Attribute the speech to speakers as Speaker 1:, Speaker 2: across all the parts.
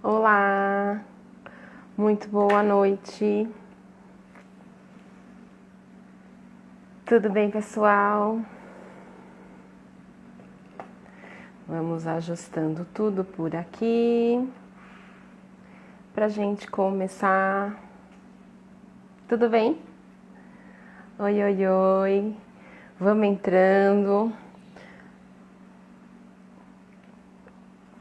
Speaker 1: Olá, muito boa noite. Tudo bem, pessoal? Vamos ajustando tudo por aqui pra gente começar. Tudo bem? Oi, oi, oi. Vamos entrando.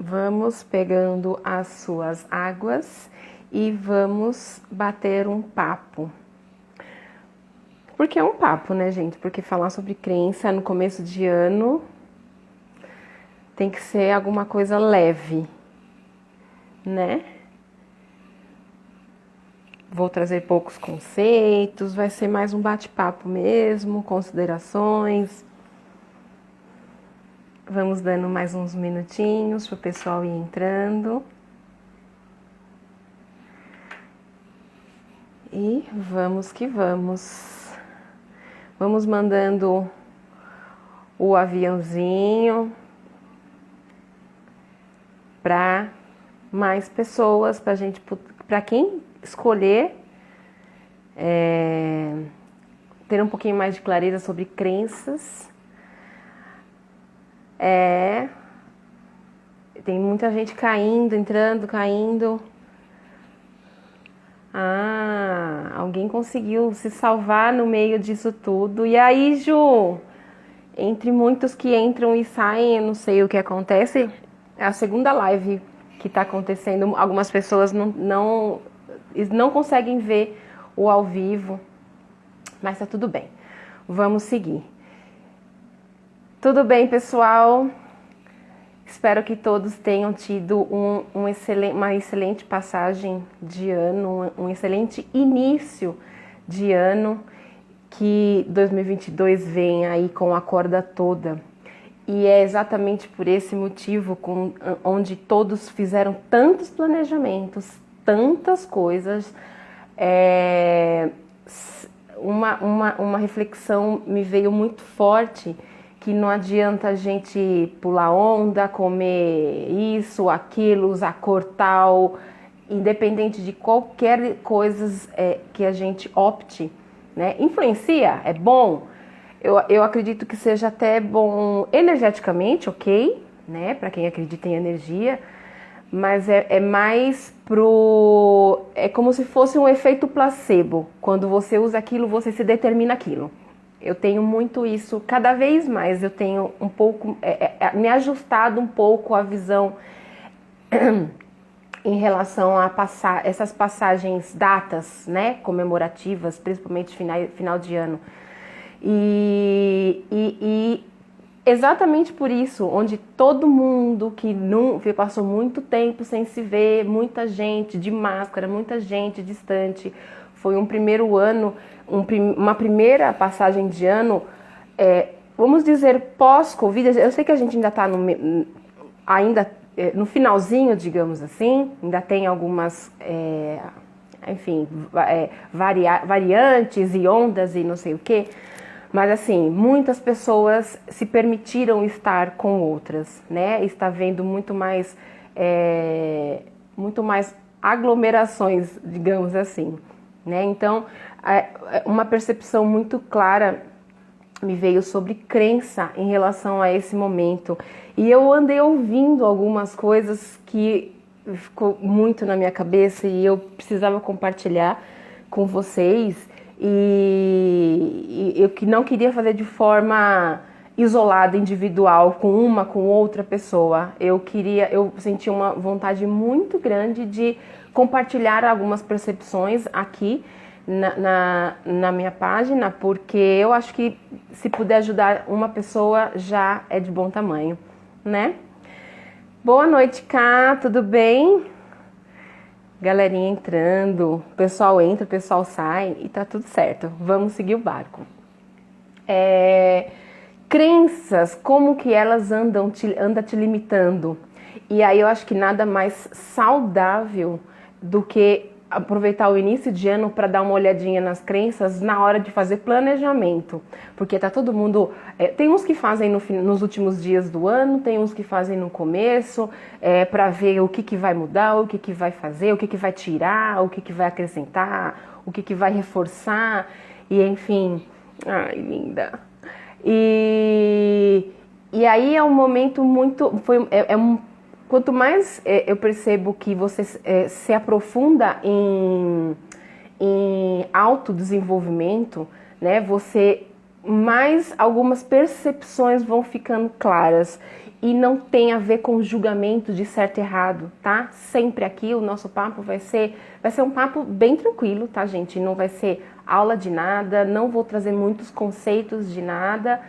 Speaker 1: Vamos pegando as suas águas e vamos bater um papo. Porque é um papo, né, gente? Porque falar sobre crença no começo de ano tem que ser alguma coisa leve, né? Vou trazer poucos conceitos, vai ser mais um bate-papo mesmo, considerações. Vamos dando mais uns minutinhos para o pessoal ir entrando. E vamos que vamos. Vamos mandando o aviãozinho para mais pessoas, para quem escolher ter um pouquinho mais de clareza sobre crenças. Tem muita gente caindo, entrando, caindo. Alguém conseguiu se salvar no meio disso tudo. E aí, Ju, entre muitos que entram e saem, eu não sei o que acontece, é a segunda live que está acontecendo. Algumas pessoas não conseguem ver o ao vivo, mas tá tudo bem. Vamos seguir. Tudo bem, pessoal? Espero que todos tenham tido uma excelente passagem de ano, um excelente início de ano, que 2022 vem aí com a corda toda. E é exatamente por esse motivo onde todos fizeram tantos planejamentos, tantas coisas. Uma reflexão me veio muito forte, que não adianta a gente pular onda, comer isso, aquilo, usar cor tal, independente de qualquer coisa que a gente opte, né? Influencia, é bom. Eu acredito que seja até bom energeticamente, ok, né? Para quem acredita em energia, mas é mais é como se fosse um efeito placebo. Quando você usa aquilo, você se determina aquilo. Eu tenho muito isso, cada vez mais eu tenho um pouco, me ajustado um pouco a visão em relação a essas passagens, datas, né, comemorativas, principalmente final de ano. E exatamente por isso, onde todo mundo que passou muito tempo sem se ver, muita gente de máscara, muita gente distante, foi um primeiro ano, uma primeira passagem de ano, vamos dizer, pós-Covid. Eu sei que a gente ainda está no finalzinho, digamos assim, ainda tem algumas, variantes e ondas e não sei o quê, mas assim, muitas pessoas se permitiram estar com outras, né? Está vendo muito mais aglomerações, digamos assim, né? Então, uma percepção muito clara me veio sobre crença em relação a esse momento. E eu andei ouvindo algumas coisas que ficou muito na minha cabeça e eu precisava compartilhar com vocês. E eu que não queria fazer de forma isolada, individual, com outra pessoa. Eu senti uma vontade muito grande de compartilhar algumas percepções aqui na minha página, porque eu acho que se puder ajudar uma pessoa já é de bom tamanho, né? Boa noite, Cá, tudo bem? Galerinha entrando, o pessoal entra, o pessoal sai e tá tudo certo. Vamos seguir o barco. Crenças, como que elas andam te limitando? E aí eu acho que nada mais saudável do que aproveitar o início de ano para dar uma olhadinha nas crenças na hora de fazer planejamento, porque tá todo mundo, tem uns que fazem nos últimos dias do ano, tem uns que fazem no começo, para ver o que vai mudar, o que vai fazer, o que vai tirar, o que vai acrescentar, o que vai reforçar, e enfim, ai linda. E aí é um momento muito, quanto mais eu percebo que você se aprofunda em autodesenvolvimento, né, mais algumas percepções vão ficando claras e não tem a ver com julgamento de certo e errado, tá? Sempre aqui o nosso papo vai ser um papo bem tranquilo, tá, gente? Não vai ser aula de nada, não vou trazer muitos conceitos de nada,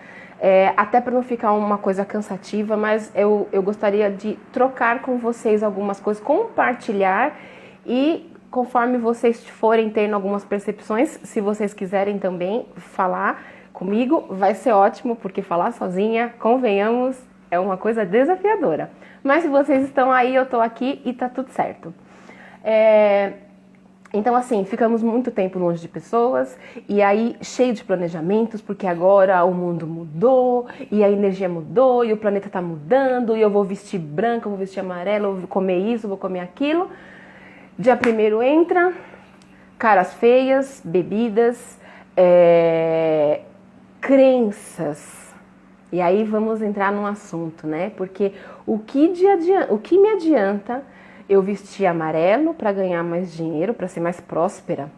Speaker 1: até para não ficar uma coisa cansativa, mas eu gostaria de trocar com vocês algumas coisas, compartilhar e conforme vocês forem tendo algumas percepções, se vocês quiserem também falar comigo, vai ser ótimo, porque falar sozinha, convenhamos, é uma coisa desafiadora. Mas se vocês estão aí, eu tô aqui e tá tudo certo. Então, assim, ficamos muito tempo longe de pessoas e aí cheio de planejamentos, porque agora o mundo mudou e a energia mudou e o planeta tá mudando e eu vou vestir branco, eu vou vestir amarelo, eu vou comer isso, eu vou comer aquilo. Dia 1º entra, caras feias, bebidas, crenças. E aí vamos entrar num assunto, né? Porque o que me adianta eu vestir amarelo para ganhar mais dinheiro, para ser mais próspera?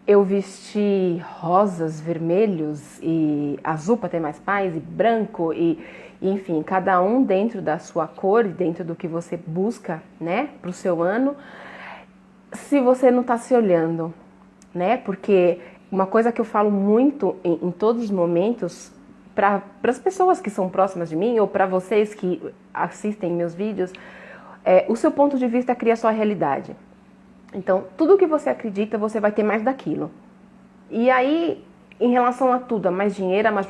Speaker 1: Eu vestir rosas, vermelhos e azul para ter mais paz e branco e enfim, cada um dentro da sua cor e dentro do que você busca, né, para o seu ano. Se você não está se olhando, né? Porque uma coisa que eu falo muito em todos os momentos para as pessoas que são próximas de mim ou para vocês que assistem meus vídeos, o seu ponto de vista cria a sua realidade. Então, tudo que você acredita, você vai ter mais daquilo. E aí, em relação a tudo, a mais dinheiro, a mais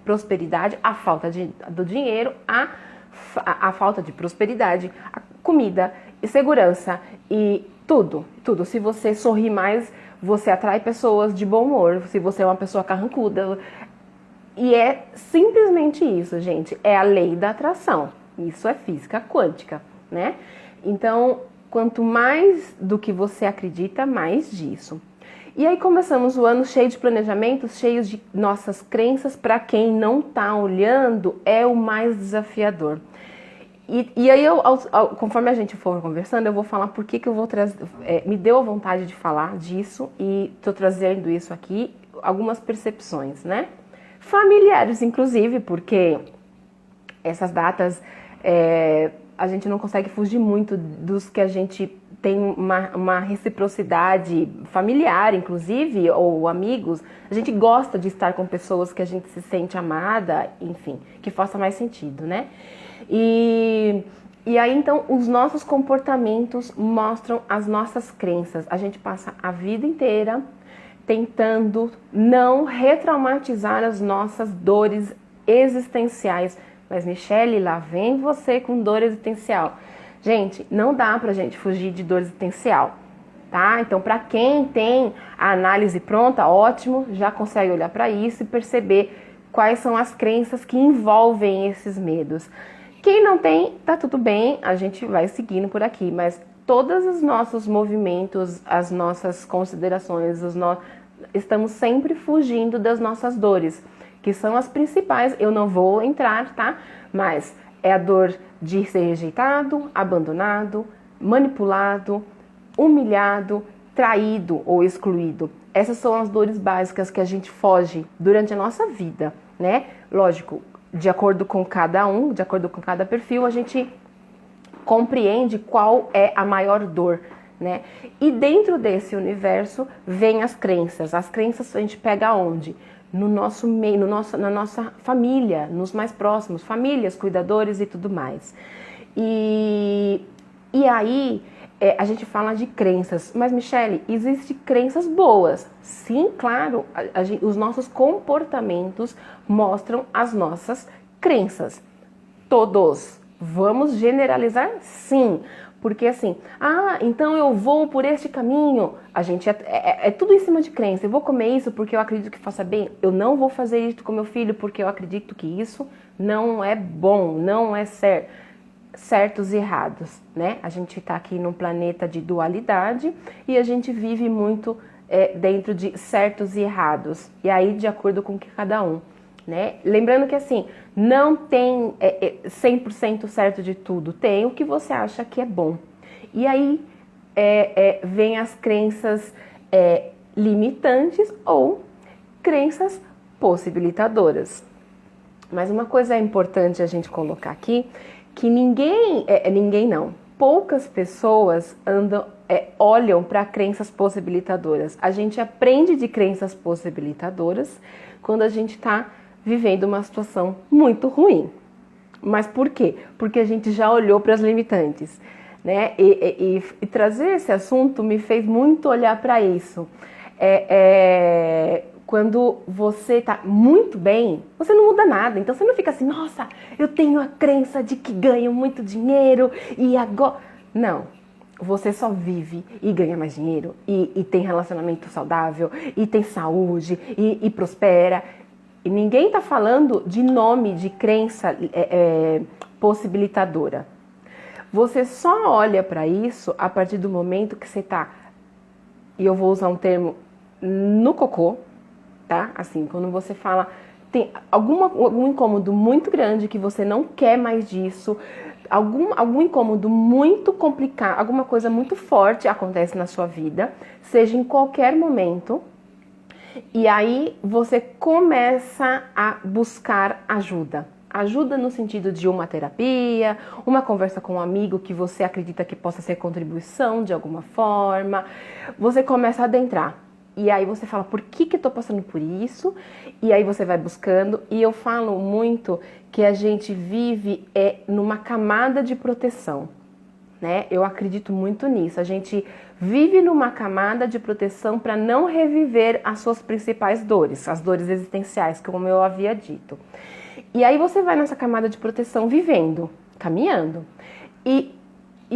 Speaker 1: prosperidade, a falta do dinheiro, a falta de prosperidade, a comida, e segurança e tudo. Se você sorri mais, você atrai pessoas de bom humor. Se você é uma pessoa carrancuda. E é simplesmente isso, gente. É a lei da atração. Isso é física quântica, né? Então, quanto mais do que você acredita, mais disso. E aí começamos o ano cheio de planejamentos, cheios de nossas crenças. Para quem não tá olhando, é o mais desafiador. E aí, conforme a gente for conversando, eu vou falar por que eu vou trazer. Me deu a vontade de falar disso e tô trazendo isso aqui, algumas percepções, né? Familiares, inclusive, porque essas datas a gente não consegue fugir muito dos que a gente tem uma reciprocidade familiar, inclusive, ou amigos. A gente gosta de estar com pessoas que a gente se sente amada, enfim, que faça mais sentido, né? E aí, então, os nossos comportamentos mostram as nossas crenças. A gente passa a vida inteira tentando não retraumatizar as nossas dores existenciais. Mas, Michele, lá vem você com dor existencial. Gente, não dá pra gente fugir de dor existencial, tá? Então, pra quem tem a análise pronta, ótimo, já consegue olhar pra isso e perceber quais são as crenças que envolvem esses medos. Quem não tem, tá tudo bem, a gente vai seguindo por aqui, mas todos os nossos movimentos, as nossas considerações, estamos sempre fugindo das nossas dores, que são as principais. Eu não vou entrar, tá? Mas é a dor de ser rejeitado, abandonado, manipulado, humilhado, traído ou excluído. Essas são as dores básicas que a gente foge durante a nossa vida, né? Lógico, de acordo com cada um, de acordo com cada perfil, a gente compreende qual é a maior dor, né? E dentro desse universo vem as crenças. As crenças a gente pega onde? No nosso meio, na nossa família, nos mais próximos, famílias, cuidadores e tudo mais. E aí a gente fala de crenças, mas Michele, existem crenças boas. Sim, claro, os nossos comportamentos mostram as nossas crenças. Todos, Vamos generalizar? Sim. Porque assim, então eu vou por este caminho. A gente é tudo em cima de crença. Eu vou comer isso porque eu acredito que faça bem. Eu não vou fazer isso com meu filho porque eu acredito que isso não é bom, não é certo. Certos e errados, né? A gente tá aqui num planeta de dualidade e a gente vive muito dentro de certos e errados. E aí, de acordo com que cada um, né? Lembrando que assim, não tem 100% certo de tudo, tem o que você acha que é bom. E aí vem as crenças limitantes ou crenças possibilitadoras. Mas uma coisa é importante a gente colocar aqui, que ninguém não, poucas pessoas olham para crenças possibilitadoras. A gente aprende de crenças possibilitadoras quando a gente está vivendo uma situação muito ruim. Mas por quê? Porque a gente já olhou para as limitantes, né? E trazer esse assunto me fez muito olhar para isso. Quando você está muito bem, você não muda nada. Então você não fica assim, nossa, eu tenho a crença de que ganho muito dinheiro e agora... Não, você só vive e ganha mais dinheiro e tem relacionamento saudável e tem saúde e prospera. E ninguém está falando de nome de crença possibilitadora. Você só olha para isso a partir do momento que você está, e eu vou usar um termo, no cocô, tá? Assim, quando você fala, tem algum incômodo muito grande que você não quer mais disso, algum incômodo muito complicado, alguma coisa muito forte acontece na sua vida, seja em qualquer momento, e aí você começa a buscar ajuda. Ajuda no sentido de uma terapia, uma conversa com um amigo que você acredita que possa ser contribuição de alguma forma. Você começa a adentrar. E aí você fala, por que eu tô passando por isso? E aí você vai buscando. E eu falo muito que a gente vive numa camada de proteção, né? Eu acredito muito nisso. A gente vive numa camada de proteção para não reviver as suas principais dores, as dores existenciais, como eu havia dito. E aí você vai nessa camada de proteção vivendo, caminhando. E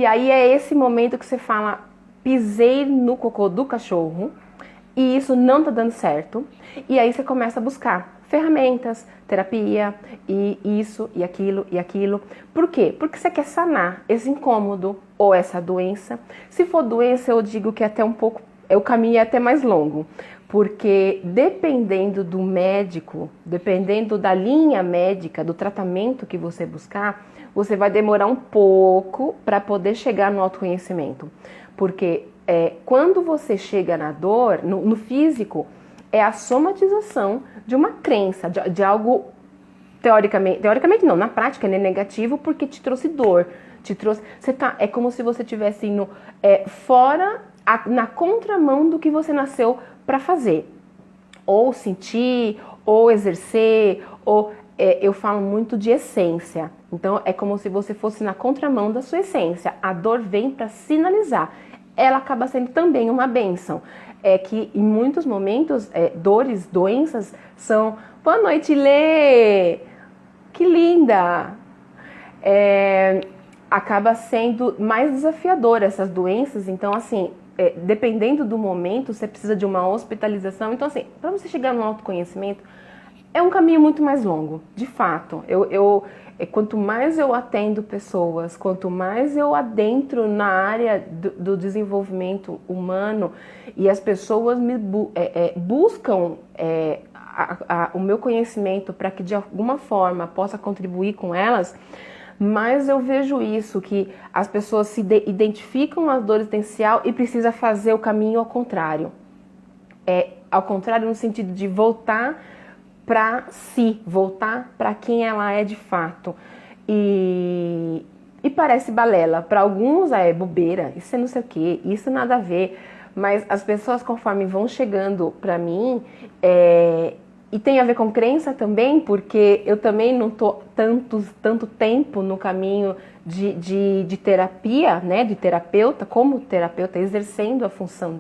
Speaker 1: aí é esse momento que você fala, pisei no cocô do cachorro e isso não tá dando certo. E aí você começa a buscar ferramentas, terapia, e isso, e aquilo, e aquilo. Por quê? Porque você quer sanar esse incômodo ou essa doença. Se for doença, eu digo que até um pouco, o caminho é até mais longo. Porque dependendo do médico, dependendo da linha médica, do tratamento que você buscar, você vai demorar um pouco para poder chegar no autoconhecimento. Porque quando você chega na dor, no físico, é a somatização de uma crença, de algo teoricamente não, na prática é negativo porque te trouxe dor, é como se você estivesse indo fora, na contramão do que você nasceu para fazer, ou sentir, ou exercer, ou eu falo muito de essência. Então é como se você fosse na contramão da sua essência. A dor vem para sinalizar. Ela acaba sendo também uma bênção. É que em muitos momentos, dores, doenças são... Boa noite, Lê! Que linda! Acaba sendo mais desafiador essas doenças. Então, assim, dependendo do momento, você precisa de uma hospitalização. Então, assim, para você chegar no autoconhecimento, é um caminho muito mais longo, de fato. Quanto mais eu atendo pessoas, quanto mais eu adentro na área do desenvolvimento humano e as pessoas buscam o meu conhecimento para que de alguma forma possa contribuir com elas, mais eu vejo isso, que as pessoas se identificam as dores existencial e precisa fazer o caminho ao contrário. Ao contrário no sentido de voltar para si, voltar para quem ela é de fato. E parece balela. Para alguns é bobeira, isso é não sei o que, isso nada a ver. Mas as pessoas, conforme vão chegando para mim, e tem a ver com crença também, porque eu também não estou tanto tempo no caminho de terapia, né, de terapeuta, como terapeuta exercendo a função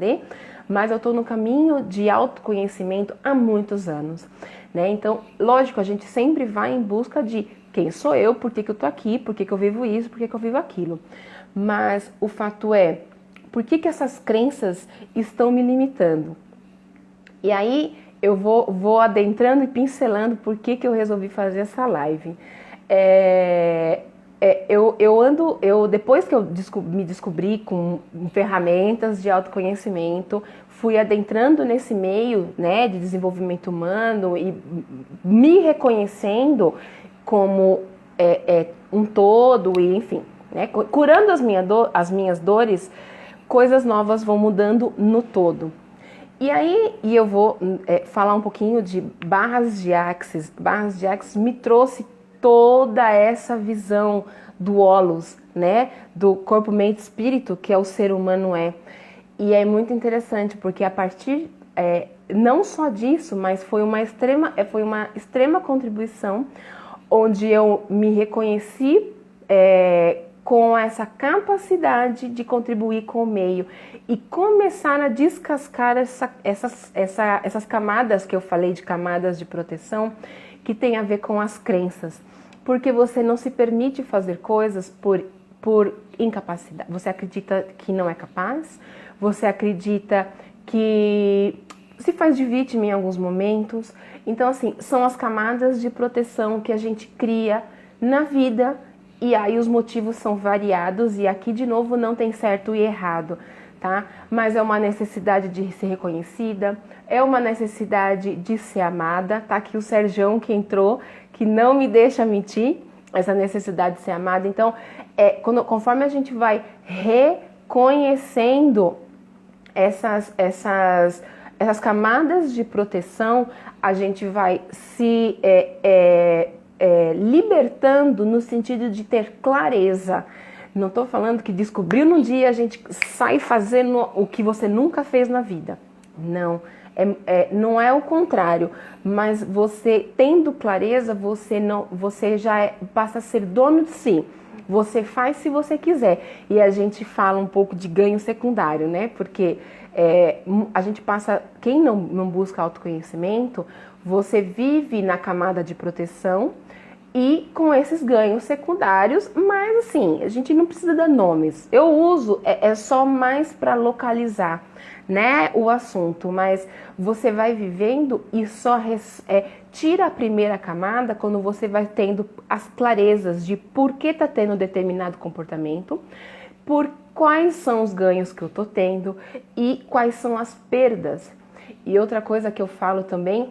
Speaker 1: mas eu estou no caminho de autoconhecimento há muitos anos, né? Então, lógico, a gente sempre vai em busca de quem sou eu, por que eu tô aqui, por que eu vivo isso, por que eu vivo aquilo. Mas o fato é, por que essas crenças estão me limitando? E aí eu vou adentrando e pincelando por que eu resolvi fazer essa live. Depois que eu me descobri com ferramentas de autoconhecimento, fui adentrando nesse meio, né, de desenvolvimento humano e me reconhecendo como um todo e, enfim, né, curando as minhas dores, coisas novas vão mudando no todo. E aí, eu vou falar um pouquinho de barras de Axis. Barras de Axis me trouxe toda essa visão do holos, né? Do corpo, mente, espírito, que é o ser humano é. E é muito interessante, porque a partir, não só disso, mas foi uma extrema contribuição, onde eu me reconheci com essa capacidade de contribuir com o meio e começar a descascar essas camadas que eu falei, de camadas de proteção, que tem a ver com as crenças. Porque você não se permite fazer coisas por incapacidade. Você acredita que não é capaz, você acredita que se faz de vítima em alguns momentos. Então, assim, são as camadas de proteção que a gente cria na vida. E aí os motivos são variados e aqui de novo não tem certo e errado, tá? Mas é uma necessidade de ser reconhecida, é uma necessidade de ser amada, tá? Aqui o Serjão que entrou, que não me deixa mentir, essa necessidade de ser amada. Então, conforme a gente vai reconhecendo essas camadas de proteção, a gente vai se libertando no sentido de ter clareza. Não estou falando que descobriu num dia a gente sai fazendo o que você nunca fez na vida. Não, não é o contrário. Mas você tendo clareza, você já passa a ser dono de si. Você faz se você quiser. E a gente fala um pouco de ganho secundário, né? Porque a gente passa, quem não busca autoconhecimento, você vive na camada de proteção e com esses ganhos secundários, mas assim, a gente não precisa dar nomes. Eu uso, só mais para localizar, né, o assunto, mas você vai vivendo e só tira a primeira camada quando você vai tendo as clarezas de por que tá tendo determinado comportamento, por quais são os ganhos que eu tô tendo e quais são as perdas. E outra coisa que eu falo também,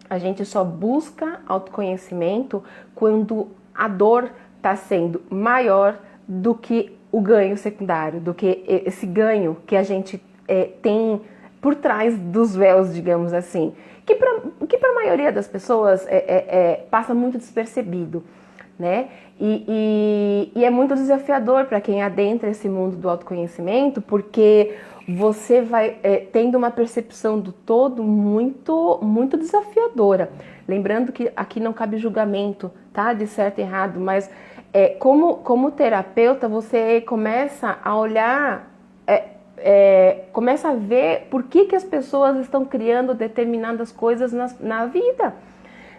Speaker 1: a gente só busca autoconhecimento quando a dor está sendo maior do que o ganho secundário, do que esse ganho que a gente tem por trás dos véus, digamos assim, que para a maioria das pessoas passa muito despercebido, né? E é muito desafiador para quem adentra esse mundo do autoconhecimento, porque você vai tendo uma percepção do todo muito, muito desafiadora. Lembrando que aqui não cabe julgamento, tá? De certo e errado, mas como terapeuta você começa a olhar, começa a ver por que as pessoas estão criando determinadas coisas na vida,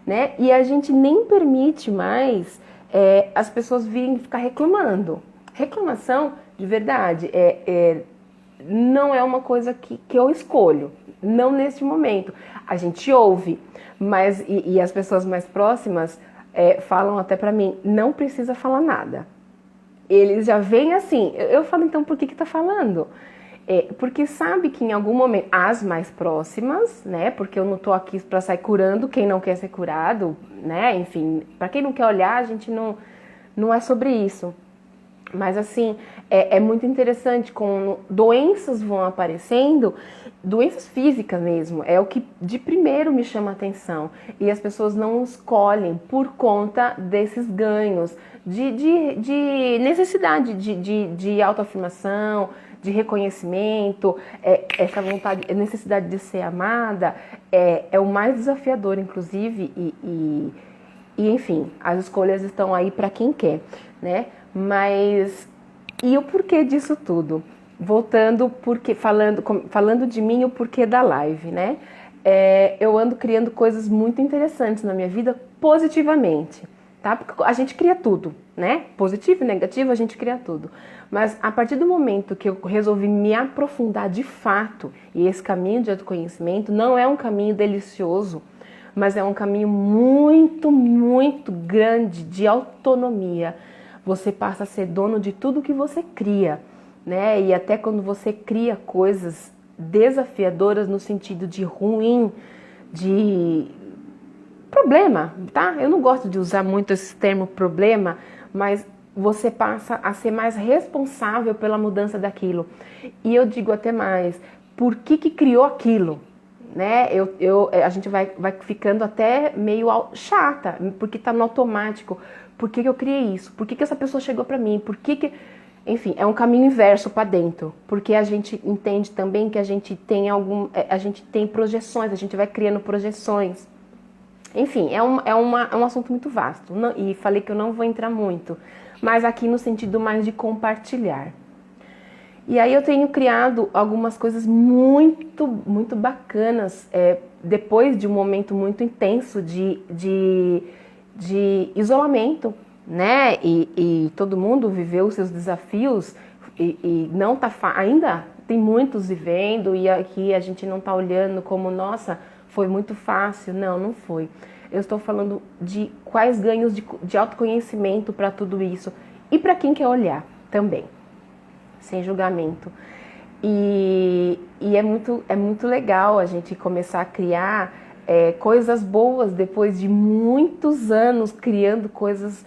Speaker 1: né? E a gente nem permite mais as pessoas virem ficar reclamando. Reclamação, de verdade, não é uma coisa que eu escolho, não neste momento. A gente ouve, mas e as pessoas mais próximas falam até pra mim, não precisa falar nada. Eles já vêm assim, eu falo, então por que tá falando? Porque sabe que em algum momento, as mais próximas, né, porque eu não tô aqui pra sair curando quem não quer ser curado, né, enfim, pra quem não quer olhar, a gente não é sobre isso. Mas assim, é muito interessante como doenças vão aparecendo, doenças físicas mesmo, é o que de primeiro me chama a atenção. E as pessoas não escolhem por conta desses ganhos, de necessidade de autoafirmação, de reconhecimento, essa vontade, necessidade de ser amada, é o mais desafiador, inclusive, e enfim, as escolhas estão aí para quem quer, né? Mas, e o porquê disso tudo? Voltando, falando de mim, o porquê da live, né? Eu ando criando coisas muito interessantes na minha vida positivamente, tá? Porque a gente cria tudo, né? Positivo e negativo, a gente cria tudo. Mas a partir do momento que eu resolvi me aprofundar de fato, e esse caminho de autoconhecimento não é um caminho delicioso, mas é um caminho muito, muito grande de autonomia. Você passa a ser dono de tudo que você cria, né? E até quando você cria coisas desafiadoras no sentido de ruim, de problema, tá? Eu não gosto de usar muito esse termo problema, mas você passa a ser mais responsável pela mudança daquilo. E eu digo até mais, por que criou aquilo? Né? A gente vai ficando até meio chata, porque tá no automático. Por que eu criei isso? Por que essa pessoa chegou pra mim? Por que... Enfim, é um caminho inverso para dentro, porque a gente entende também que a gente tem projeções, a gente vai criando projeções. Enfim, é um assunto muito vasto, e falei que eu não vou entrar muito, mas aqui no sentido mais de compartilhar. E aí eu tenho criado algumas coisas muito, muito bacanas, depois de um momento muito intenso de isolamento, né? E todo mundo viveu os seus desafios e não tá ainda tem muitos vivendo, e aqui a gente não tá olhando como, nossa, foi muito fácil. Não, não foi. Eu estou falando de quais ganhos de autoconhecimento para tudo isso e para quem quer olhar também, sem julgamento. E é muito legal a gente começar a criar coisas boas depois de muitos anos criando coisas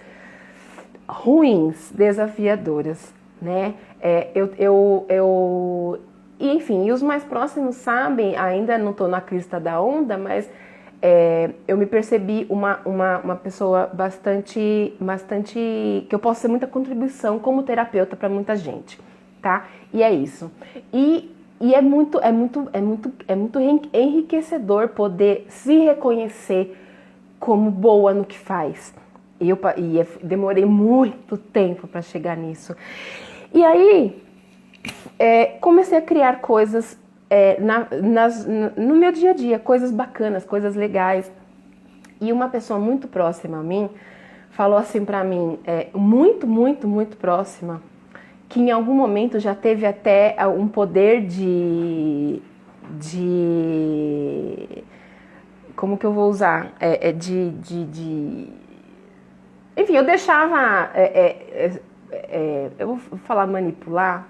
Speaker 1: ruins, desafiadoras, né? E, enfim, e os mais próximos sabem, ainda não estou na crista da onda, mas eu me percebi uma pessoa bastante, que eu posso ser muita contribuição como terapeuta para muita gente, tá? E é isso. E é muito enriquecedor poder se reconhecer como boa no que faz. Demorei muito tempo para chegar nisso. E aí, comecei a criar coisas no meu dia a dia, coisas bacanas, coisas legais. E uma pessoa muito próxima a mim falou assim pra mim, muito, muito, muito próxima, que em algum momento já teve até um poder como que eu vou usar? Enfim, eu deixava... eu vou falar manipular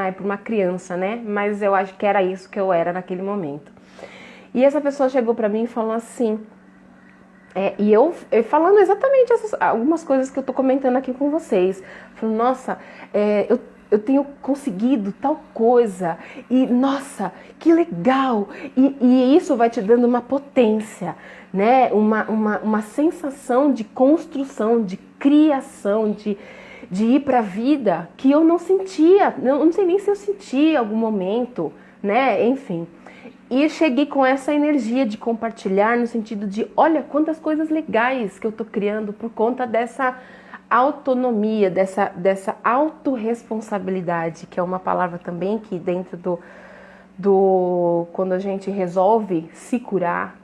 Speaker 1: é para uma criança, né? Mas eu acho que era isso que eu era naquele momento. E essa pessoa chegou pra mim e falou assim... e eu falando exatamente algumas coisas que eu tô comentando aqui com vocês. Falando, nossa, eu tenho conseguido tal coisa. E, nossa, que legal! E isso vai te dando uma potência, né? Uma sensação de construção, de criação, de ir para a vida que eu não sentia, não sei nem se eu senti em algum momento, né? Enfim. E cheguei com essa energia de compartilhar no sentido de, olha quantas coisas legais que eu tô criando por conta dessa autonomia, dessa autorresponsabilidade, que é uma palavra também que dentro quando a gente resolve se curar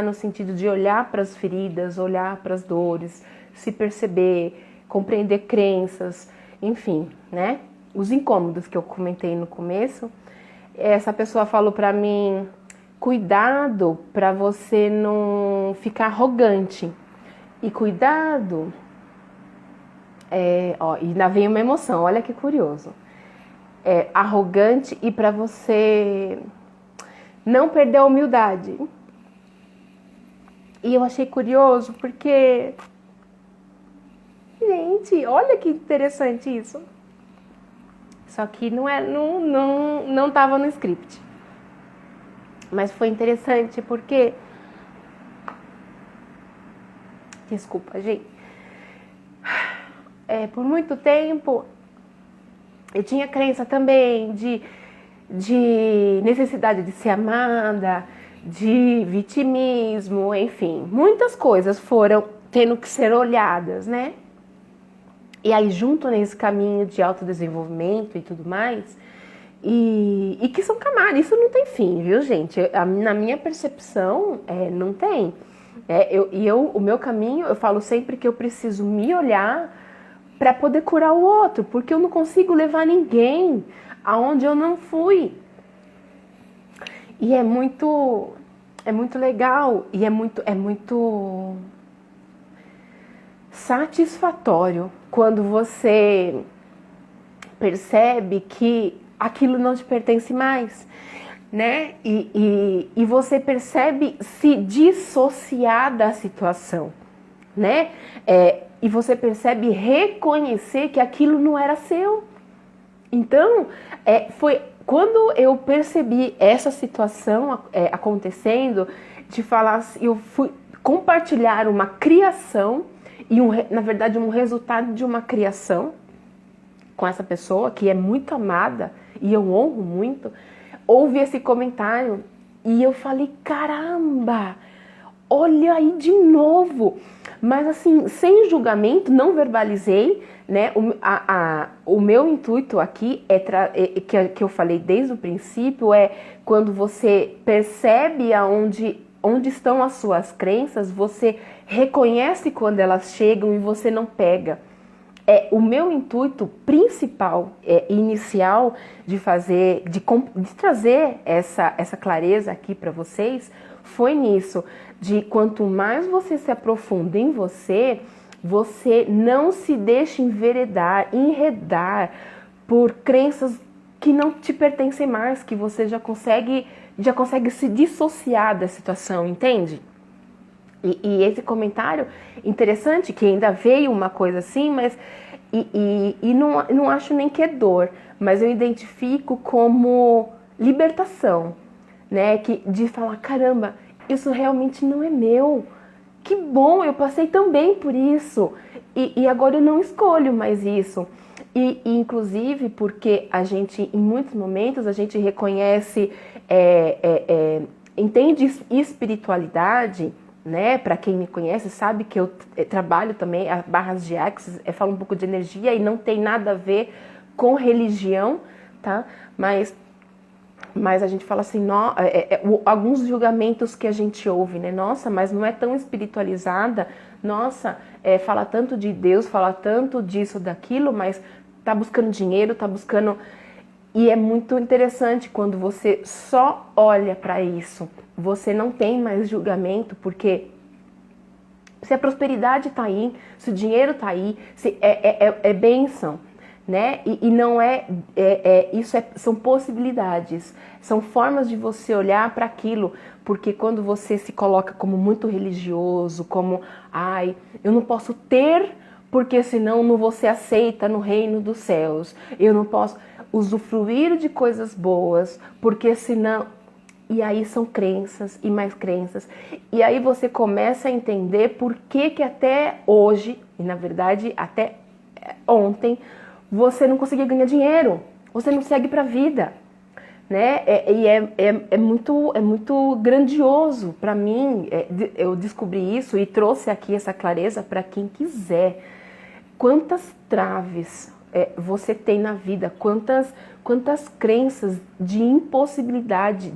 Speaker 1: no sentido de olhar para as feridas, olhar para as dores, se perceber, compreender crenças, enfim, né? Os incômodos que eu comentei no começo. Essa pessoa falou pra mim, cuidado pra você não ficar arrogante. E cuidado... e ainda vem uma emoção, olha que curioso. Arrogante e pra você não perder a humildade. E eu achei curioso porque... Gente, olha que interessante isso. Só que não estava no script. Mas foi interessante porque... Desculpa, gente. Por muito tempo, eu tinha crença também de necessidade de ser amada, de vitimismo, enfim. Muitas coisas foram tendo que ser olhadas, né? E aí, junto nesse caminho de autodesenvolvimento e tudo mais, e que são camadas, isso não tem fim, viu, gente? Na minha percepção, não tem. O meu caminho, eu falo sempre que eu preciso me olhar para poder curar o outro, porque eu não consigo levar ninguém aonde eu não fui. E é muito legal e é muito satisfatório quando você percebe que aquilo não te pertence mais, né? E você percebe se dissociar da situação, né? E você percebe reconhecer que aquilo não era seu. Então, foi quando eu percebi essa situação acontecendo, de falar assim, eu fui compartilhar uma criação e na verdade um resultado de uma criação com essa pessoa que é muito amada e eu honro muito. Ouvi esse comentário e eu falei, caramba, olha aí de novo. Mas assim, sem julgamento, não verbalizei, né? O meu intuito aqui que eu falei desde o princípio é quando você percebe onde estão as suas crenças, você reconhece quando elas chegam e você não pega. O meu intuito principal, inicial, de trazer essa clareza aqui para vocês, foi nisso, de quanto mais você se aprofunda em você, você não se deixa enredar por crenças que não te pertencem mais, que você já consegue se dissociar da situação, entende? E esse comentário interessante, que ainda veio uma coisa assim, mas não acho nem que é dor, mas eu identifico como libertação, né? De falar, caramba, isso realmente não é meu. Que bom, eu passei também por isso. E agora eu não escolho mais isso. E inclusive porque a gente, em muitos momentos, a gente reconhece, entende espiritualidade, né? Para quem me conhece sabe que eu trabalho também as barras de Axis, falo um pouco de energia e não tem nada a ver com religião, tá? Mas a gente fala assim, alguns julgamentos que a gente ouve, né? Nossa, mas não é tão espiritualizada. Nossa, fala tanto de Deus, fala tanto disso, daquilo, mas tá buscando dinheiro, tá buscando... E é muito interessante quando você só olha para isso. Você não tem mais julgamento, porque se a prosperidade está aí, se o dinheiro está aí, é bênção, né? E não são possibilidades, são formas de você olhar para aquilo, porque quando você se coloca como muito religioso, como, eu não posso ter, porque senão não vou ser aceita no reino dos céus, eu não posso usufruir de coisas boas, porque senão... E aí são crenças e mais crenças. E aí você começa a entender por que até hoje, e na verdade até ontem, você não conseguia ganhar dinheiro. Você não segue para a vida, né? É muito grandioso para mim. Eu descobri isso e trouxe aqui essa clareza para quem quiser. Quantas traves você tem na vida, quantas crenças de impossibilidade,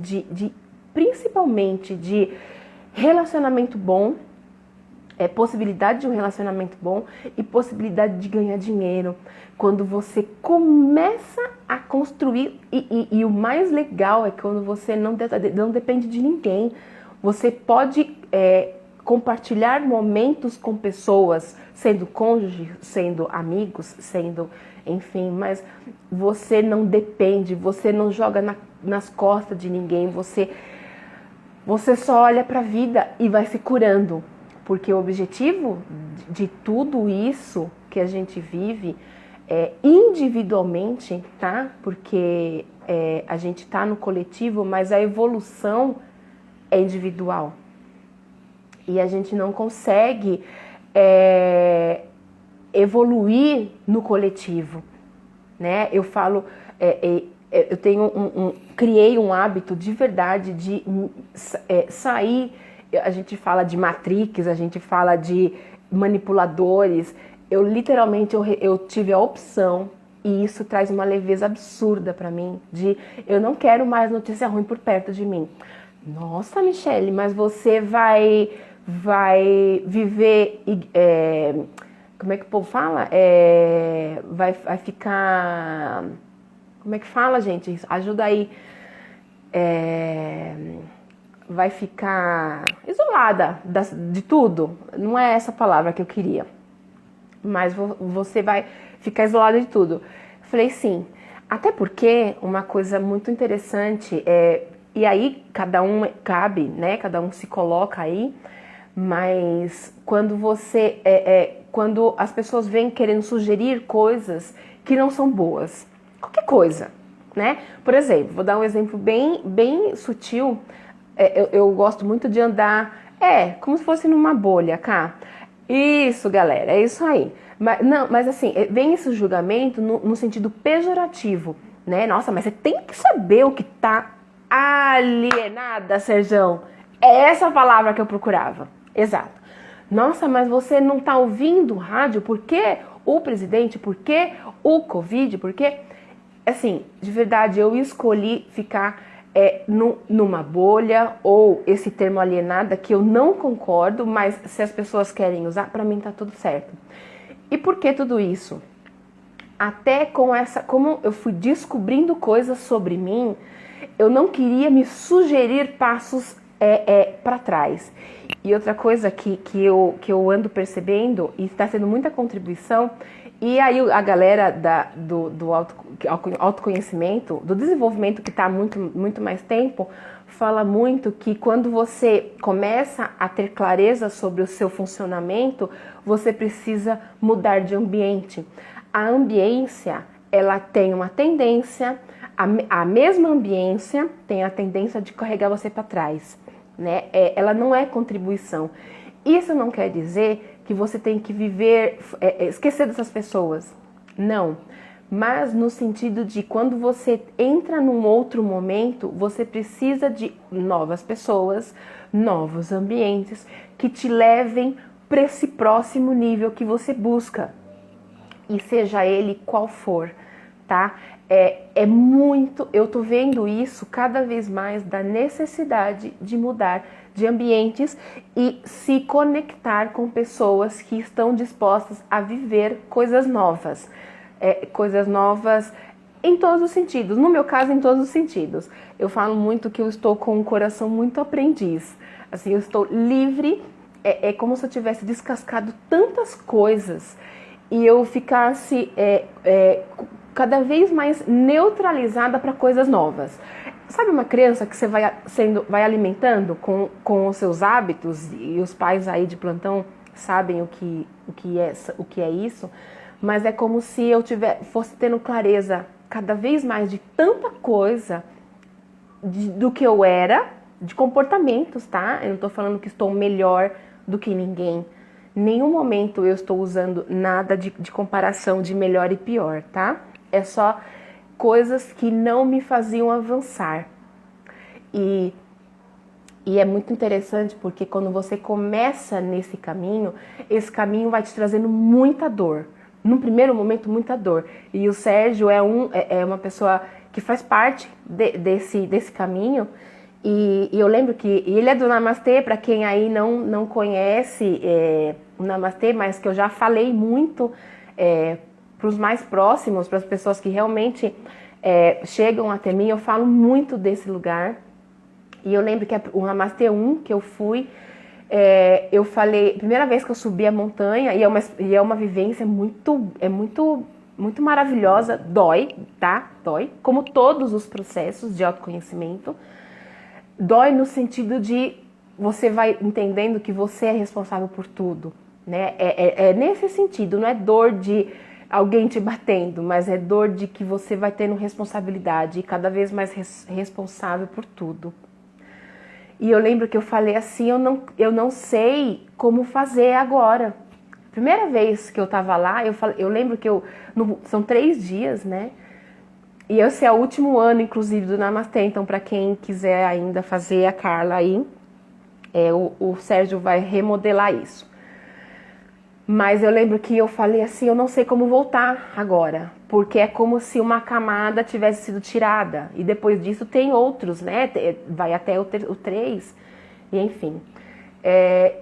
Speaker 1: principalmente de relacionamento bom, possibilidade de um relacionamento bom e possibilidade de ganhar dinheiro. Quando você começa a construir, e o mais legal é quando você não depende de ninguém, você pode compartilhar momentos com pessoas, sendo cônjuge, sendo amigos, sendo, enfim, mas você não depende, você não joga nas costas de ninguém, você só olha para a vida e vai se curando, porque o objetivo de tudo isso que a gente vive é individualmente, tá? Porque a gente tá no coletivo, mas a evolução é individual. E a gente não consegue evoluir no coletivo, né? Eu falo, eu criei um hábito de verdade de sair. A gente fala de Matrix, a gente fala de manipuladores. Eu tive a opção, e isso traz uma leveza absurda para mim, eu não quero mais notícia ruim por perto de mim. Nossa, Michele, mas você vai vai viver, como é que o povo fala? Vai ficar, como é que fala, gente? Ajuda aí. Vai ficar isolada de tudo. Não é essa palavra que eu queria. Mas você vai ficar isolada de tudo. Falei sim. Até porque uma coisa muito interessante e aí cada um cabe, né? Cada um se coloca aí. Mas quando você quando as pessoas vêm querendo sugerir coisas que não são boas, qualquer coisa, né? Por exemplo, vou dar um exemplo bem sutil. Eu gosto muito de andar, como se fosse numa bolha, cá. Isso, galera, é isso aí. Mas assim, vem esse julgamento no sentido pejorativo, né? Nossa, mas você tem que saber o que tá alienada, Serjão. É essa palavra que eu procurava. Exato. Nossa, mas você não tá ouvindo o rádio? Por que o presidente? Por que o Covid? Por que... Assim, de verdade, eu escolhi ficar numa bolha, ou esse termo alienada, que eu não concordo, mas se as pessoas querem usar, pra mim tá tudo certo. E por que tudo isso? Até como eu fui descobrindo coisas sobre mim, eu não queria me sugerir passos para trás. E outra coisa que eu ando percebendo, e está tendo muita contribuição, e aí a galera do autoconhecimento, do desenvolvimento que está há muito mais tempo, fala muito que quando você começa a ter clareza sobre o seu funcionamento, você precisa mudar de ambiente. A ambiência, ela tem uma tendência, a mesma ambiência tem a tendência de carregar você para trás, né? Ela não é contribuição. Isso não quer dizer que você tem que viver, esquecer dessas pessoas. Não. Mas no sentido de quando você entra num outro momento, você precisa de novas pessoas, novos ambientes que te levem para esse próximo nível que você busca. E seja ele qual for, tá? Eu tô vendo isso cada vez mais da necessidade de mudar de ambientes e se conectar com pessoas que estão dispostas a viver coisas novas. Coisas novas em todos os sentidos, no meu caso em todos os sentidos. Eu falo muito que eu estou com um coração muito aprendiz, assim, eu estou livre, é como se eu tivesse descascado tantas coisas e eu ficasse cada vez mais neutralizada para coisas novas. Sabe uma criança que você vai alimentando com os seus hábitos, e os pais aí de plantão sabem o que é isso, mas é como se eu fosse tendo clareza cada vez mais de tanta coisa do que eu era, de comportamentos, tá? Eu não tô falando que estou melhor do que ninguém. Em nenhum momento eu estou usando nada de comparação de melhor e pior, tá? É só coisas que não me faziam avançar. E é muito interessante porque quando você começa nesse caminho, esse caminho vai te trazendo muita dor. No primeiro momento, muita dor. E o Sérgio é uma pessoa que faz parte desse caminho. E eu lembro que ele é do Namastê, para quem aí não conhece o Namastê, mas que eu já falei muito para os mais próximos, para as pessoas que realmente chegam até mim, eu falo muito desse lugar. E eu lembro que o Namastê 1 que eu fui, eu falei, primeira vez que eu subi a montanha, e é uma vivência muito maravilhosa, dói, tá? Dói, como todos os processos de autoconhecimento. Dói no sentido de você vai entendendo que você é responsável por tudo, né? É nesse sentido, não é dor de alguém te batendo, mas é dor de que você vai tendo responsabilidade e cada vez mais responsável por tudo. E eu lembro que eu falei assim, eu não sei como fazer agora. Primeira vez que eu tava lá, eu lembro que são 3 dias, né? E esse é o último ano, inclusive, do Namastê. Então, para quem quiser ainda fazer a Carla aí, o Sérgio vai remodelar isso. Mas eu lembro que eu falei assim, eu não sei como voltar agora. Porque é como se uma camada tivesse sido tirada. E depois disso tem outros, né? Vai até o 3. E enfim.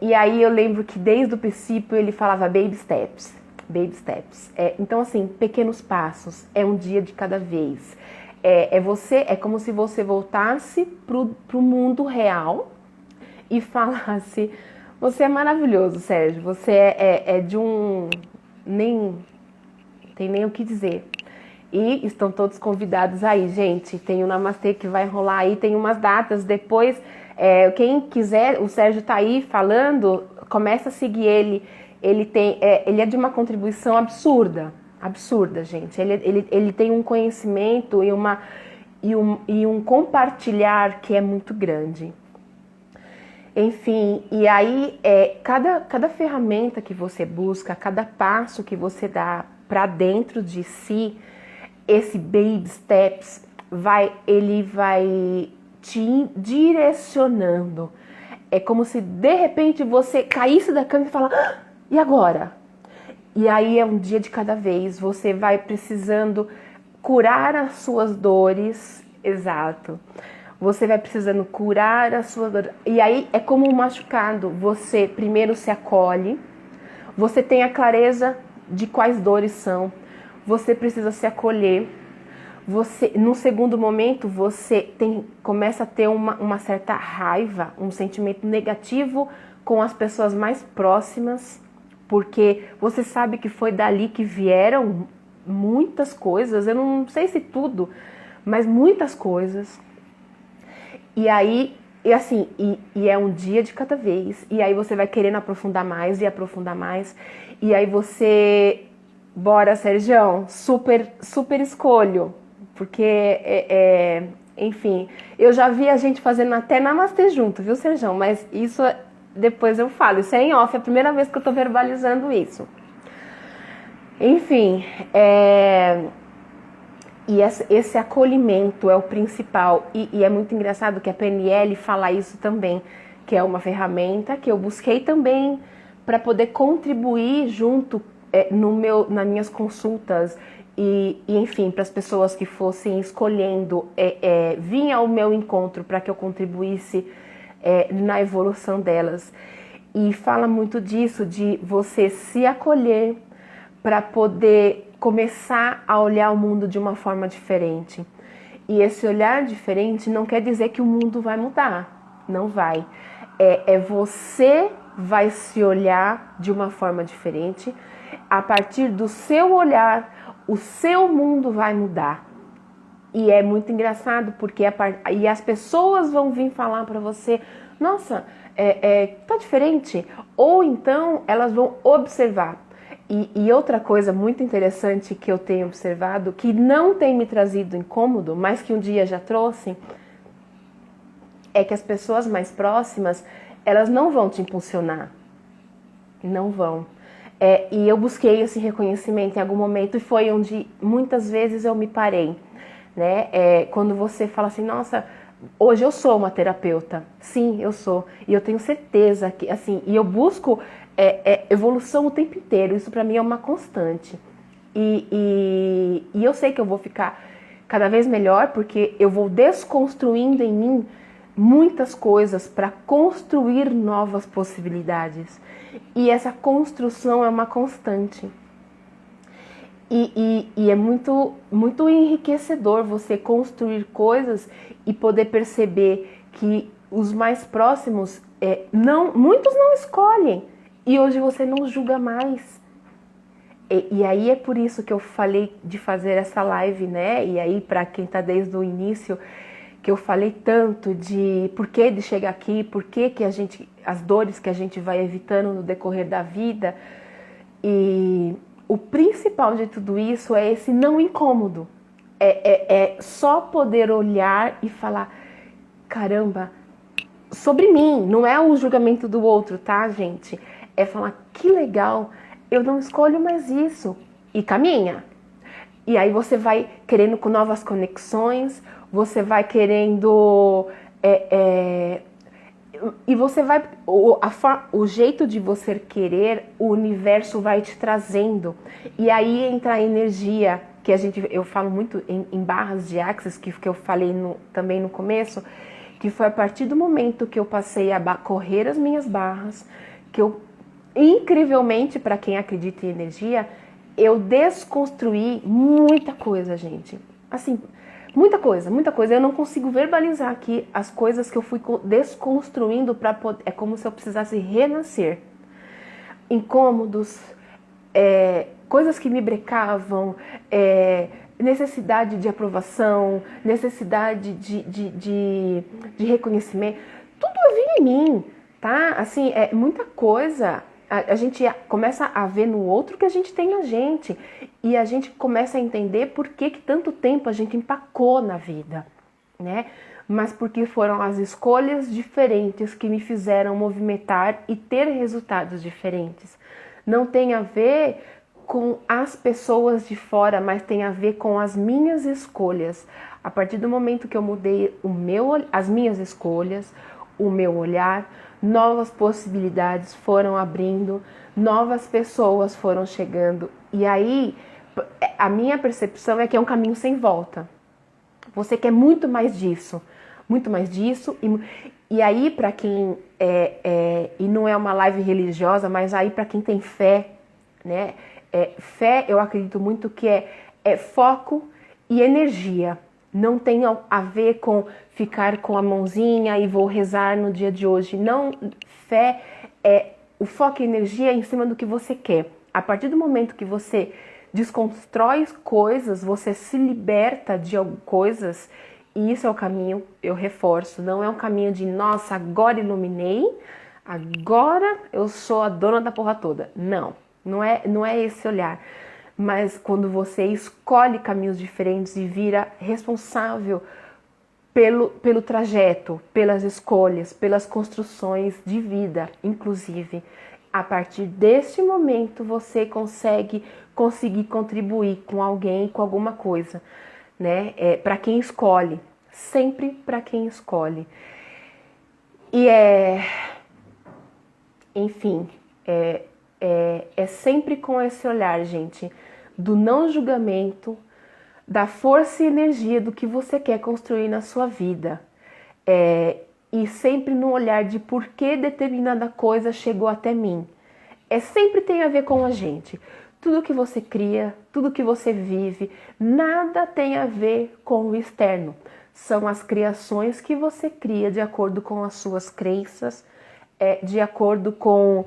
Speaker 1: E aí eu lembro que desde o princípio ele falava baby steps, baby steps. Então assim, pequenos passos, é um dia de cada vez. É como se você voltasse pro mundo real e falasse: você é maravilhoso, Sérgio, você é de um... nem tem nem o que dizer. E estão todos convidados aí, gente. Tem o Namastê que vai rolar aí, tem umas datas depois. Quem quiser, o Sérgio tá aí falando, começa a seguir ele. Ele é de uma contribuição absurda, gente. Ele tem um conhecimento e um compartilhar que é muito grande. Enfim, e aí cada ferramenta que você busca, cada passo que você dá para dentro de si, esse baby steps, ele vai te direcionando. É como se de repente você caísse da cama e fala: ah, e agora? E aí é um dia de cada vez, você vai precisando curar as suas dores, exato. Você vai precisando curar as suas dores. E aí é como um machucado, você primeiro se acolhe, você tem a clareza de quais dores são, você precisa se acolher. No segundo momento, você começa a ter uma certa raiva, um sentimento negativo com as pessoas mais próximas, porque você sabe que foi dali que vieram muitas coisas, eu não sei se tudo, mas muitas coisas. E aí, e é um dia de cada vez, e aí você vai querendo aprofundar mais, e aí você... Bora, Sergião, super escolho, porque, enfim, eu já vi a gente fazendo até namastê junto, viu, Sergião? Mas isso depois eu falo, isso é em off, é a primeira vez que eu tô verbalizando isso. Enfim, e esse acolhimento é o principal, e é muito engraçado que a PNL fala isso também, que é uma ferramenta que eu busquei também para poder contribuir junto nas minhas consultas e enfim, para as pessoas que fossem escolhendo vir ao meu encontro para que eu contribuísse na evolução delas. E fala muito disso, de você se acolher para poder começar a olhar o mundo de uma forma diferente. E esse olhar diferente não quer dizer que o mundo vai mudar, não vai. Você vai se olhar de uma forma diferente. A partir do seu olhar, o seu mundo vai mudar. E é muito engraçado porque e as pessoas vão vir falar para você: nossa, tá diferente. Ou então elas vão observar. E outra coisa muito interessante que eu tenho observado, que não tem me trazido incômodo, mas que um dia já trouxe, é que as pessoas mais próximas, elas não vão te impulsionar. Não vão. E eu busquei esse reconhecimento em algum momento e foi onde muitas vezes eu me parei, né? Quando você fala assim: nossa, hoje eu sou uma terapeuta. Sim, eu sou. E eu tenho certeza que, assim, e eu busco evolução o tempo inteiro. Isso pra mim é uma constante. E eu sei que eu vou ficar cada vez melhor porque eu vou desconstruindo em mim muitas coisas para construir novas possibilidades. E essa construção é uma constante. E é muito, muito enriquecedor você construir coisas e poder perceber que os mais próximos, muitos não escolhem. E hoje você não julga mais. E aí é por isso que eu falei de fazer essa live, né? E aí, para quem está desde o início, que eu falei tanto de por que de chegar aqui, por que as dores que a gente vai evitando no decorrer da vida. E o principal de tudo isso é esse não incômodo. É só poder olhar e falar: caramba, sobre mim, não é o julgamento do outro, tá, gente? É falar: que legal, eu não escolho mais isso. E caminha. E aí você vai querendo com novas conexões, você vai querendo... e você vai... O jeito de você querer, o universo vai te trazendo. E aí entra a energia, que eu falo muito em barras de axis, que eu falei também no começo, que foi a partir do momento que eu passei a correr as minhas barras, que eu, incrivelmente, para quem acredita em energia, eu desconstruí muita coisa, gente. Assim, muita coisa. Eu não consigo verbalizar aqui as coisas que eu fui desconstruindo para poder. É como se eu precisasse renascer. Incômodos, coisas que me brecavam, necessidade de aprovação, necessidade de reconhecimento. Tudo vinha em mim, tá? Assim, muita coisa. A gente começa a ver no outro que a gente tem na gente. E a gente começa a entender por que tanto tempo a gente empacou na vida, né? Mas porque foram as escolhas diferentes que me fizeram movimentar e ter resultados diferentes. Não tem a ver com as pessoas de fora, mas tem a ver com as minhas escolhas. A partir do momento que eu mudei as minhas escolhas, o meu olhar, novas possibilidades foram abrindo, novas pessoas foram chegando. E aí, a minha percepção é que é um caminho sem volta. Você quer muito mais disso. E aí, para quem e não é uma live religiosa, mas aí para quem tem fé, né? Fé, eu acredito muito que é foco e energia. Não tem a ver com ficar com a mãozinha e vou rezar no dia de hoje. Não, fé é o foco e energia em cima do que você quer. A partir do momento que você desconstrói coisas, você se liberta de coisas, e isso é o caminho, eu reforço, não é um caminho de, nossa, agora iluminei, agora eu sou a dona da porra toda. Não é esse olhar. Mas quando você escolhe caminhos diferentes e vira responsável pelo trajeto, pelas escolhas, pelas construções de vida, inclusive, a partir deste momento você conseguir contribuir com alguém, com alguma coisa, né? Para quem escolhe, sempre para quem escolhe. E enfim, é sempre com esse olhar, gente, do não julgamento, da força e energia do que você quer construir na sua vida. E sempre no olhar de por que determinada coisa chegou até mim. Sempre tem a ver com a gente. Tudo que você cria, tudo que você vive, nada tem a ver com o externo. São as criações que você cria de acordo com as suas crenças, de acordo com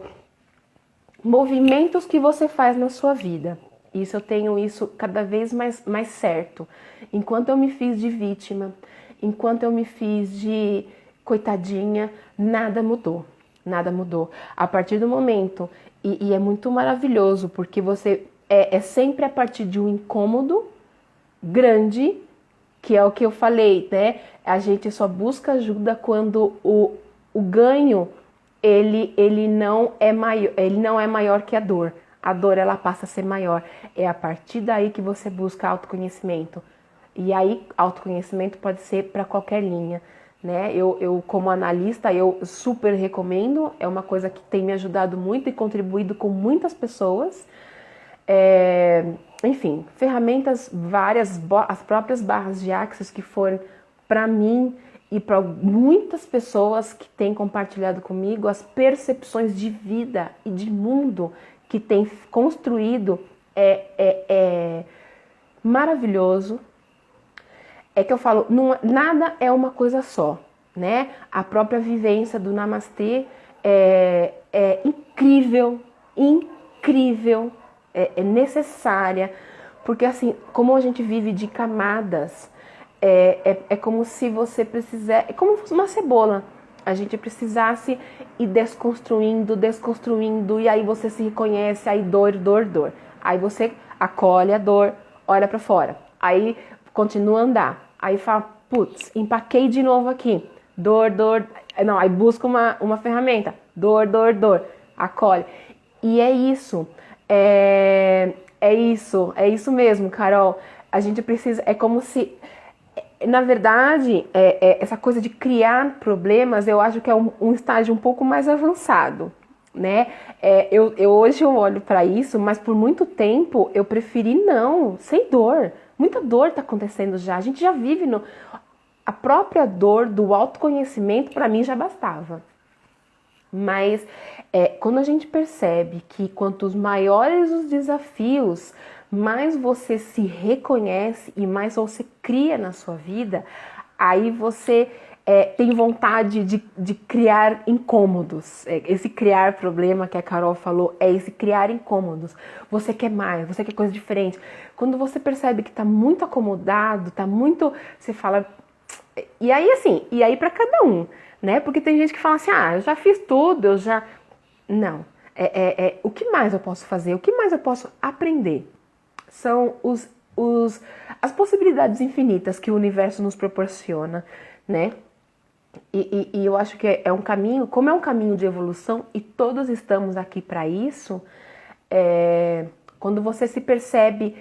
Speaker 1: movimentos que você faz na sua vida. Eu tenho isso cada vez mais certo. Enquanto eu me fiz de vítima, enquanto eu me fiz de coitadinha, nada mudou. Nada mudou. A partir do momento, e é muito maravilhoso, porque você é sempre a partir de um incômodo grande, que é o que eu falei, né? A gente só busca ajuda quando o ganho ele não é maior que a dor. A dor ela passa a ser maior. É a partir daí que você busca autoconhecimento. E aí autoconhecimento pode ser para qualquer linha, né? Eu como analista eu super recomendo. É uma coisa que tem me ajudado muito e contribuído com muitas pessoas. Enfim, ferramentas várias, as próprias barras de Axis que foram para mim e para muitas pessoas que têm compartilhado comigo as percepções de vida e de mundo que tem construído é maravilhoso. É que eu falo, nada é uma coisa só, né? A própria vivência do Namastê é incrível, é necessária, porque assim, como a gente vive de camadas, é como se você precisasse, é como uma cebola. A gente precisasse ir desconstruindo, e aí você se reconhece, aí dor. Aí você acolhe a dor, olha pra fora, aí continua a andar, aí fala, putz, empaquei de novo aqui, dor, não, aí busca uma ferramenta, dor, acolhe. E é isso, é isso mesmo, Carol. A gente precisa, é como se... Na verdade, essa coisa de criar problemas, eu acho que é um estágio um pouco mais avançado, né? Hoje eu olho para isso, mas por muito tempo eu preferi sem dor. Muita dor está acontecendo já. A gente já vive própria dor do autoconhecimento, para mim, já bastava. Mas quando a gente percebe que quantos maiores os desafios, mais você se reconhece e mais você cria na sua vida, aí você tem vontade de criar incômodos. Esse criar problema que a Carol falou é esse criar incômodos. Você quer mais, você quer coisa diferente. Quando você percebe que tá muito acomodado, tá muito... Você fala... E aí, assim, e aí pra cada um, né? Porque tem gente que fala assim, eu já fiz tudo, eu já... Não. O que mais eu posso fazer? O que mais eu posso aprender? São as possibilidades infinitas que o universo nos proporciona, né? E eu acho que é um caminho, como é um caminho de evolução e todos estamos aqui para isso, quando você se percebe